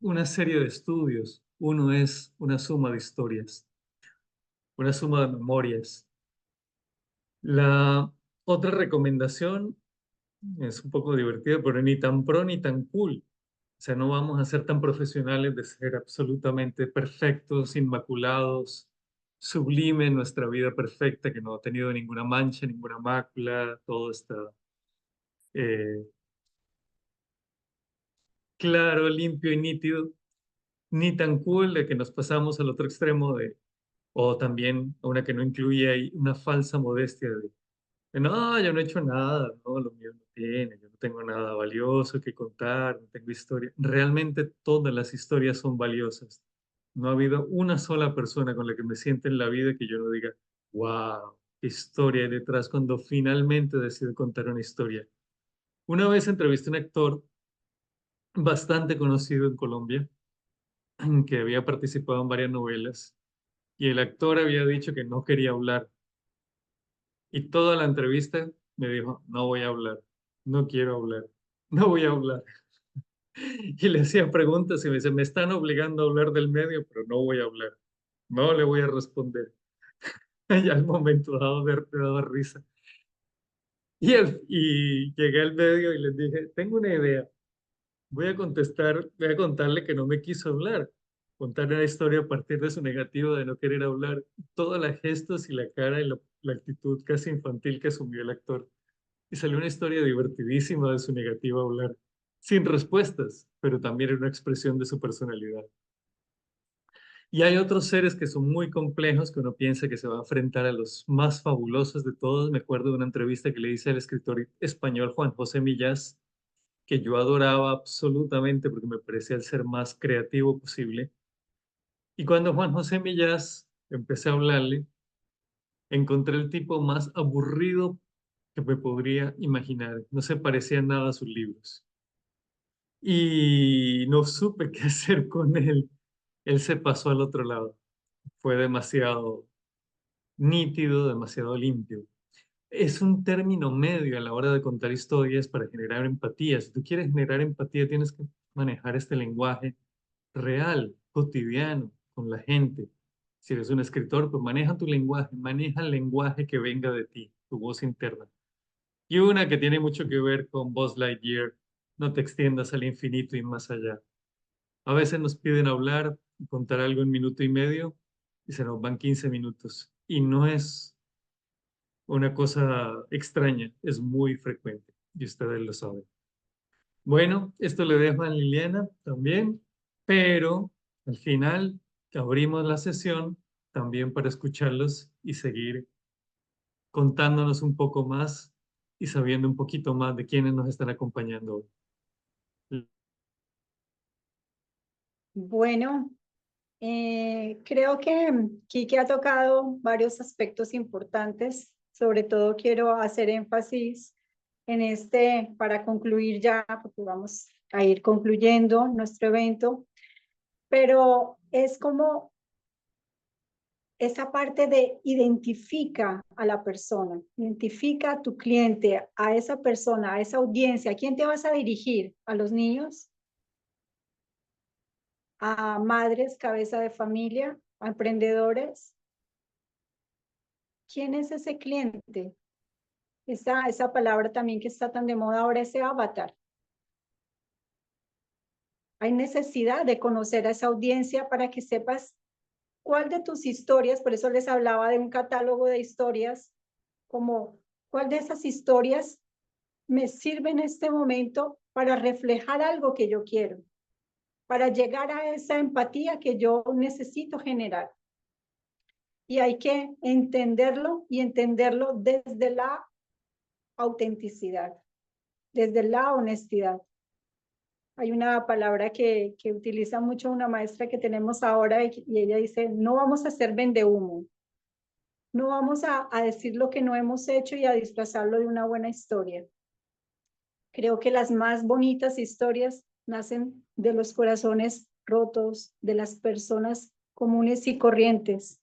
una serie de estudios, uno es una suma de historias, una suma de memorias. La otra recomendación es un poco divertida, pero ni tan pro ni tan cool. O sea, no vamos a ser tan profesionales de ser absolutamente perfectos, inmaculados, sublime nuestra vida perfecta, que no ha tenido ninguna mancha, ninguna mácula, todo está eh, claro, limpio y nítido, ni tan cool de que nos pasamos al otro extremo de, o también una que no incluye ahí una falsa modestia de, no, yo no he hecho nada, no, lo mío no tiene, yo no tengo nada valioso que contar, no tengo historia. Realmente todas las historias son valiosas. No ha habido una sola persona con la que me siente en la vida que yo no diga, wow, qué historia hay detrás cuando finalmente decido contar una historia. Una vez entrevisté a un actor bastante conocido en Colombia, que había participado en varias novelas, y el actor había dicho que no quería hablar. Y toda la entrevista me dijo, no voy a hablar, no quiero hablar, no voy a hablar. Y le hacía preguntas y me dice, me están obligando a hablar del medio, pero no voy a hablar, no le voy a responder. Y al momento dado me daba risa. Y llegué al medio y les dije, tengo una idea, voy a contarle que no me quiso hablar, contar una historia a partir de su negativo de no querer hablar, todas las gestos y la cara y la actitud casi infantil que asumió el actor. Y salió una historia divertidísima de su negativa a hablar, sin respuestas, pero también era una expresión de su personalidad. Y hay otros seres que son muy complejos, que uno piensa que se va a enfrentar a los más fabulosos de todos. Me acuerdo de una entrevista que le hice al escritor español Juan José Millás, que yo adoraba absolutamente porque me parecía el ser más creativo posible. Y cuando Juan José Millás empecé a hablarle, encontré el tipo más aburrido que me podría imaginar. No se parecía nada a sus libros. Y no supe qué hacer con él. Él se pasó al otro lado. Fue demasiado nítido, demasiado limpio. Es un término medio a la hora de contar historias para generar empatía. Si tú quieres generar empatía, tienes que manejar este lenguaje real, cotidiano, con la gente. Si eres un escritor, pues maneja tu lenguaje, maneja el lenguaje que venga de ti, tu voz interna. Y una que tiene mucho que ver con Buzz Lightyear, no te extiendas al infinito y más allá. A veces nos piden hablar y contar algo en minuto y medio y se nos van 15 minutos. Y no es una cosa extraña, es muy frecuente y ustedes lo saben. Bueno, esto le dejo a Liliana también, pero al final abrimos la sesión también para escucharlos y seguir contándonos un poco más y sabiendo un poquito más de quiénes nos están acompañando hoy. Bueno, creo que Quique ha tocado varios aspectos importantes. Sobre todo quiero hacer énfasis en este, para concluir ya, porque vamos a ir concluyendo nuestro evento, pero es como esa parte de identifica a la persona, identifica a tu cliente, a esa persona, a esa audiencia. ¿A quién te vas a dirigir? ¿A los niños? ¿A madres, cabeza de familia? ¿A emprendedores? ¿Quién es ese cliente? Esa palabra también que está tan de moda ahora, ese avatar. Hay necesidad de conocer a esa audiencia para que sepas cuál de tus historias, por eso les hablaba de un catálogo de historias, como ¿Cuál de esas historias me sirve en este momento para reflejar algo que yo quiero? Para llegar a esa empatía que yo necesito generar. Y hay que entenderlo y entenderlo desde la autenticidad, desde la honestidad. Hay una palabra que utiliza mucho una maestra que tenemos ahora y ella dice, no vamos a hacer vendehumo. No vamos a decir lo que no hemos hecho y a disfrazarlo de una buena historia. Creo que las más bonitas historias nacen de los corazones rotos, de las personas comunes y corrientes,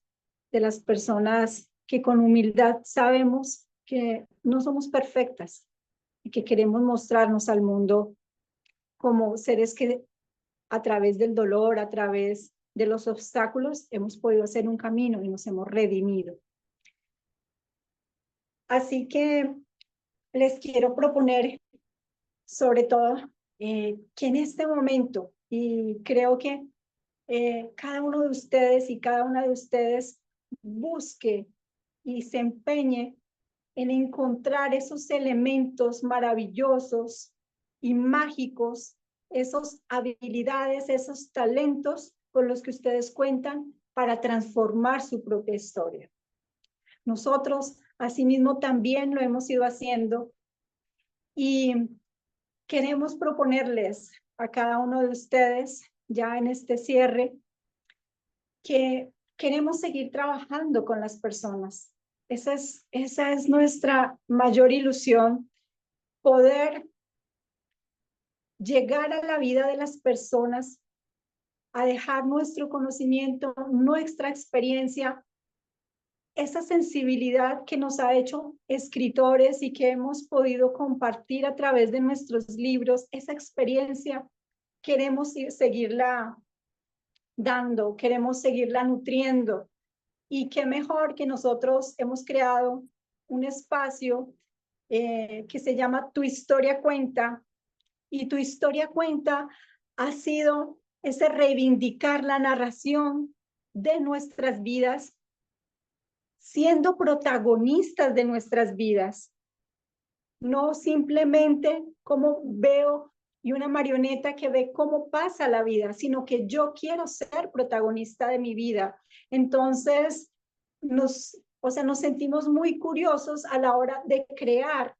de las personas que con humildad sabemos que no somos perfectas y que queremos mostrarnos al mundo como seres que a través del dolor, a través de los obstáculos, hemos podido hacer un camino y nos hemos redimido. Así que les quiero proponer, sobre todo, que en este momento, y creo que cada uno de ustedes y cada una de ustedes busque y se empeñe en encontrar esos elementos maravillosos y mágicos, esas habilidades, esos talentos con los que ustedes cuentan para transformar su propia historia. Nosotros, asimismo, también lo hemos ido haciendo y queremos proponerles a cada uno de ustedes, ya en este cierre, que queremos seguir trabajando con las personas. Esa es nuestra mayor ilusión, poder llegar a la vida de las personas, a dejar nuestro conocimiento, nuestra experiencia, esa sensibilidad que nos ha hecho escritores y que hemos podido compartir a través de nuestros libros, esa experiencia, queremos seguirla dando, queremos seguirla nutriendo. Y qué mejor que nosotros hemos creado un espacio que se llama Tu Historia Cuenta. Y Tu Historia Cuenta ha sido ese reivindicar la narración de nuestras vidas, siendo protagonistas de nuestras vidas. No simplemente como veo y una marioneta que ve cómo pasa la vida, sino que yo quiero ser protagonista de mi vida. Entonces, nos sentimos muy curiosos a la hora de crear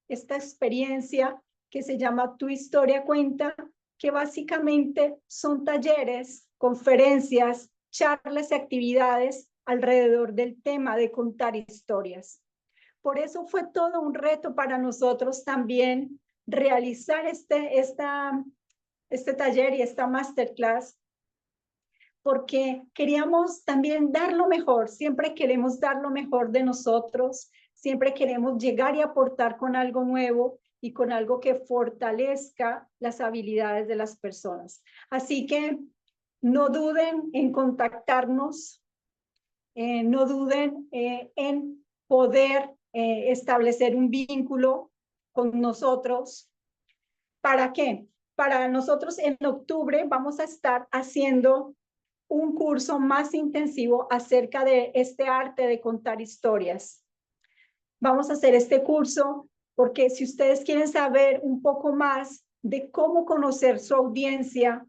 esta experiencia que se llama Tu Historia Cuenta, que básicamente son talleres, conferencias, charlas y actividades alrededor del tema de contar historias. Por eso fue todo un reto para nosotros también realizar este taller y esta masterclass, porque queríamos también dar lo mejor, siempre queremos dar lo mejor de nosotros, siempre queremos llegar y aportar con algo nuevo y con algo que fortalezca las habilidades de las personas. Así que no duden en contactarnos, no duden en poder establecer un vínculo con nosotros. ¿Para qué? Para nosotros en octubre vamos a estar haciendo un curso más intensivo acerca de este arte de contar historias. Vamos a hacer este curso porque si ustedes quieren saber un poco más de cómo conocer su audiencia,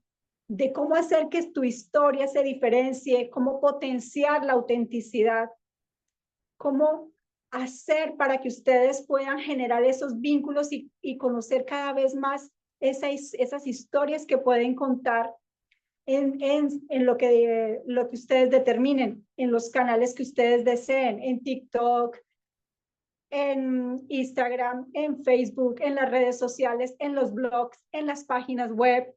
de cómo hacer que tu historia se diferencie, cómo potenciar la autenticidad, cómo hacer para que ustedes puedan generar esos vínculos y conocer cada vez más esas historias que pueden contar en lo que ustedes determinen, en los canales que ustedes deseen, en TikTok, en Instagram, en Facebook, en las redes sociales, en los blogs, en las páginas web,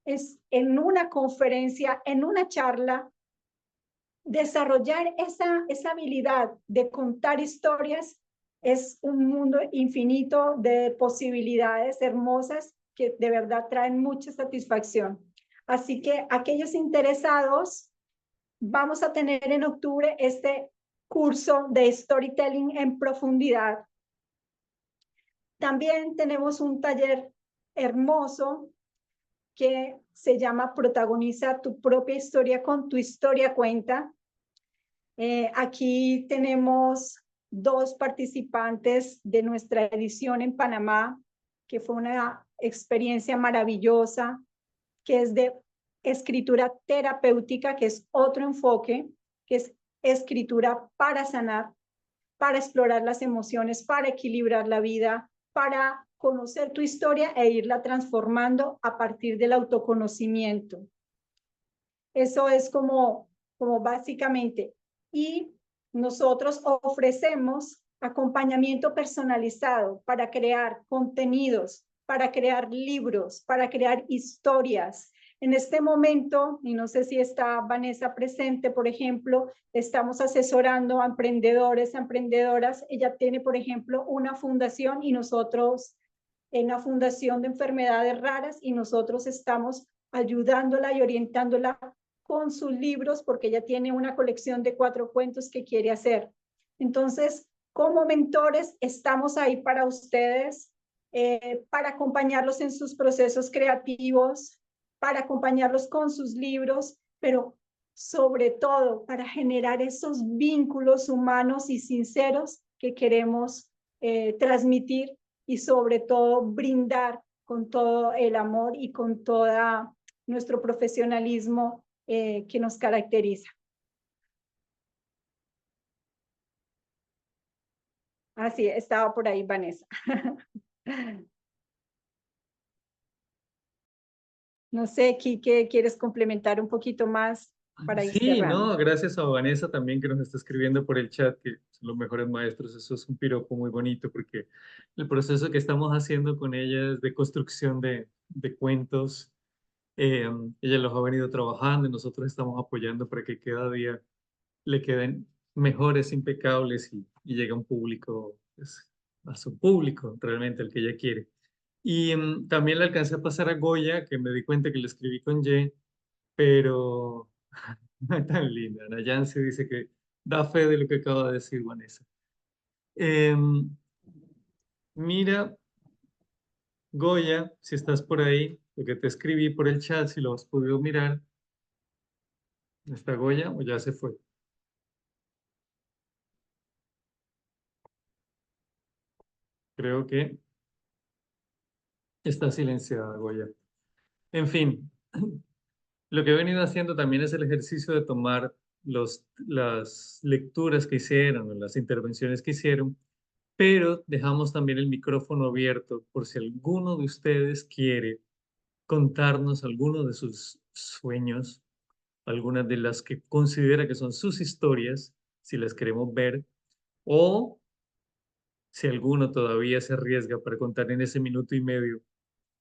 es en una conferencia, en una charla, desarrollar esa habilidad de contar historias es un mundo infinito de posibilidades hermosas que de verdad traen mucha satisfacción. Así que aquellos interesados, vamos a tener en octubre este curso de storytelling en profundidad. También tenemos un taller hermoso que se llama Protagoniza tu propia historia con Tu Historia Cuenta. Aquí tenemos 2 participantes de nuestra edición en Panamá, que fue una experiencia maravillosa, que es de escritura terapéutica, que es otro enfoque, que es escritura para sanar, para explorar las emociones, para equilibrar la vida, para conocer tu historia e irla transformando a partir del autoconocimiento. Eso es como básicamente. Y nosotros ofrecemos acompañamiento personalizado para crear contenidos, para crear libros, para crear historias. En este momento, y no sé si está Vanessa presente, por ejemplo, estamos asesorando a emprendedores, a emprendedoras. Ella tiene, por ejemplo, una fundación y nosotros, en una fundación de enfermedades raras, y nosotros estamos ayudándola y orientándola con sus libros, porque ella tiene una colección de 4 cuentos que quiere hacer. Entonces, como mentores, estamos ahí para ustedes, para acompañarlos en sus procesos creativos, para acompañarlos con sus libros, pero sobre todo para generar esos vínculos humanos y sinceros que queremos transmitir, y sobre todo brindar con todo el amor y con todo nuestro profesionalismo que nos caracteriza. Así, estaba por ahí Vanessa. No sé, Quique, ¿quieres complementar un poquito más para ir Sí, cerrando? no, gracias a Vanessa también que nos está escribiendo por el chat, que son los mejores maestros. Eso es un piropo muy bonito porque el proceso que estamos haciendo con ella es de construcción de cuentos. Ella los ha venido trabajando y nosotros estamos apoyando para que cada día le queden mejores, impecables y llegue a un público, pues, a su público realmente, el que ella quiere. Y también le alcancé a pasar a Goya, que me di cuenta que le escribí con Y, pero tan linda. Nayansi dice que da fe de lo que acaba de decir Vanessa. Em, Mira, Goya, si estás por ahí, lo que te escribí por el chat, si lo has podido mirar, ¿está Goya o ya se fue? Creo que está silenciada, Goya. En fin, lo que he venido haciendo también es el ejercicio de tomar las lecturas que hicieron, o las intervenciones que hicieron, pero dejamos también el micrófono abierto por si alguno de ustedes quiere contarnos alguno de sus sueños, algunas de las que considera que son sus historias, si las queremos ver, o si alguno todavía se arriesga para contar en ese minuto y medio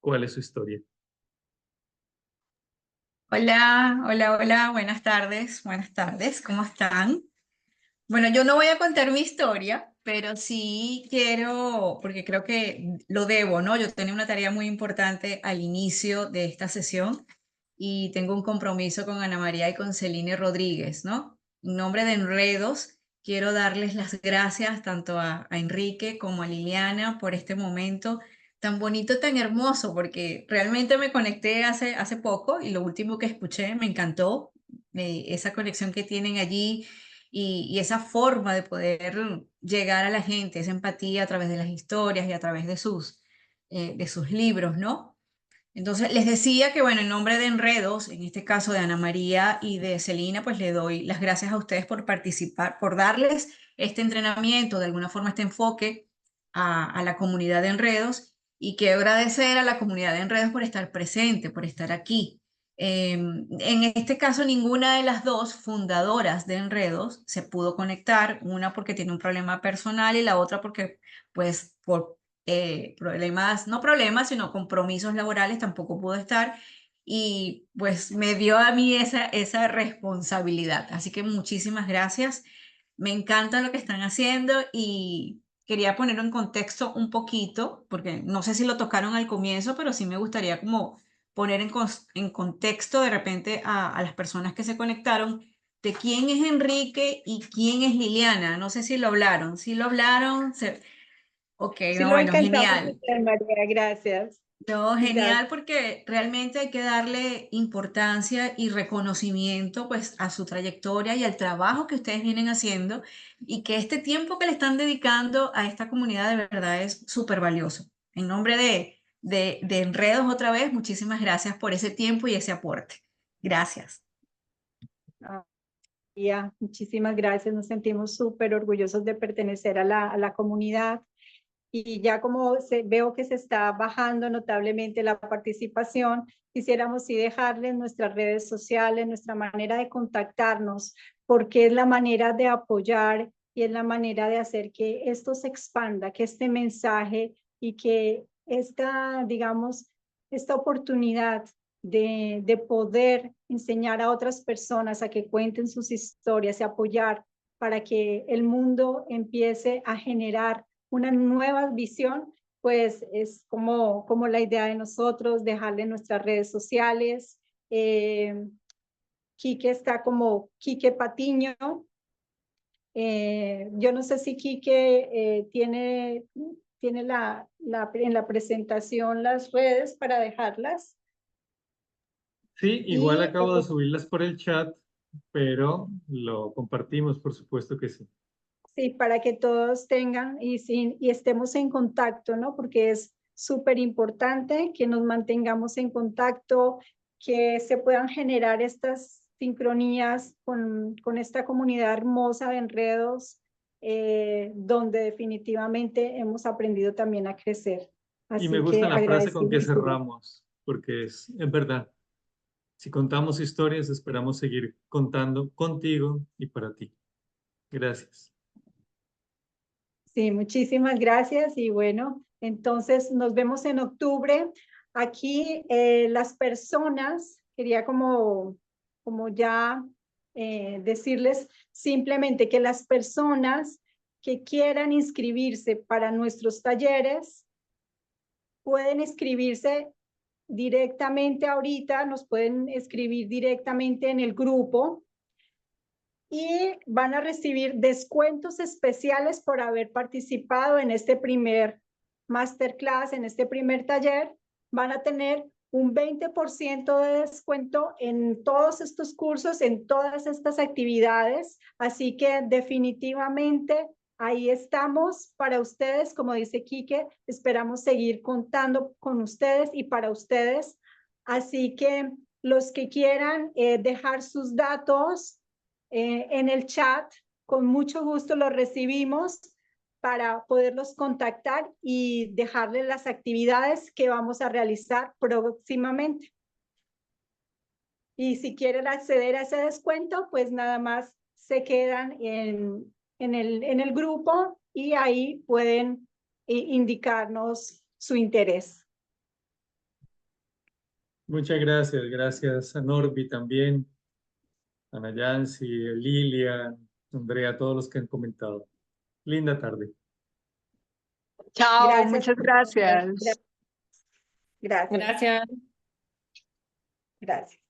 cuál es su historia. Hola, hola, hola, buenas tardes, ¿cómo están? Bueno, yo no voy a contar mi historia, pero sí quiero, porque creo que lo debo, ¿no? Yo tenía una tarea muy importante al inicio de esta sesión y tengo un compromiso con Ana María y con Celine Rodríguez, ¿no? En nombre de Enredos, quiero darles las gracias tanto a Enrique como a Liliana por este momento tan bonito, tan hermoso, porque realmente me conecté hace poco y lo último que escuché me encantó, esa conexión que tienen allí y esa forma de poder llegar a la gente, esa empatía a través de las historias y a través de sus libros, ¿no? Entonces, les decía que, bueno, en nombre de Enredos, en este caso de Ana María y de Celina, pues le doy las gracias a ustedes por participar, por darles este entrenamiento, de alguna forma este enfoque a la comunidad de Enredos, y quiero agradecer a la comunidad de Enredos por estar presente, por estar aquí. En este caso, ninguna de las dos fundadoras de Enredos se pudo conectar, una porque tiene un problema personal y la otra porque, pues, por problemas, no problemas, sino compromisos laborales, tampoco pudo estar. Y pues me dio a mí esa responsabilidad. Así que muchísimas gracias. Me encanta lo que están haciendo y quería ponerlo en contexto un poquito, porque no sé si lo tocaron al comienzo, pero sí me gustaría como poner en contexto de repente a las personas que se conectaron de quién es Enrique y quién es Liliana. No sé si lo hablaron. Si lo hablaron, ok, Sí no, lo bueno, alcanzamos a genial. hacer, María, gracias. No, Gracias. genial, porque realmente hay que darle importancia y reconocimiento pues a su trayectoria y al trabajo que ustedes vienen haciendo y que este tiempo que le están dedicando a esta comunidad de verdad es súper valioso. En nombre de Enredos otra vez, muchísimas gracias por ese tiempo y ese aporte. Gracias. Muchísimas gracias. Nos sentimos súper orgullosos de pertenecer a la comunidad. Y ya como veo que se está bajando notablemente la participación, quisiéramos sí dejarles nuestras redes sociales, nuestra manera de contactarnos, porque es la manera de apoyar y es la manera de hacer que esto se expanda, que este mensaje y que esta, digamos, esta oportunidad de poder enseñar a otras personas a que cuenten sus historias y apoyar para que el mundo empiece a generar una nueva visión, pues es como la idea de nosotros, dejarle nuestras redes sociales. Quique está como Quique Patiño. Yo no sé si Quique tiene en la presentación las redes para dejarlas. Sí, igual Y acabo de subirlas por el chat, pero lo compartimos, por supuesto que sí. sí, para que todos tengan y estemos en contacto, ¿no? Porque es súper importante que nos mantengamos en contacto, que se puedan generar estas sincronías con esta comunidad hermosa de Enredos, donde definitivamente hemos aprendido también a crecer. Y me Así gusta que la frase con que agradecidísimo. cerramos, porque es verdad. Si contamos historias, esperamos seguir contando contigo y para ti. Gracias. Sí, muchísimas gracias y bueno, entonces nos vemos en octubre. Aquí las personas, quería como ya decirles simplemente que las personas que quieran inscribirse para nuestros talleres pueden inscribirse directamente ahorita, nos pueden escribir directamente en el grupo y van a recibir descuentos especiales por haber participado en este primer masterclass, en este primer taller. Van a tener un 20% de descuento en todos estos cursos, en todas estas actividades. Así que definitivamente ahí estamos para ustedes. Como dice Quique, esperamos seguir contando con ustedes y para ustedes. Así que los que quieran dejar sus datos, en el chat, con mucho gusto los recibimos para poderlos contactar y dejarles las actividades que vamos a realizar próximamente. Y si quieren acceder a ese descuento, pues nada más se quedan en el grupo y ahí pueden indicarnos su interés. Muchas gracias. Gracias a Norby también, a Nayansi, a Lilian, Andrea, todos los que han comentado. Linda tarde. Chao, Gracias. muchas gracias. Gracias. Gracias. Gracias.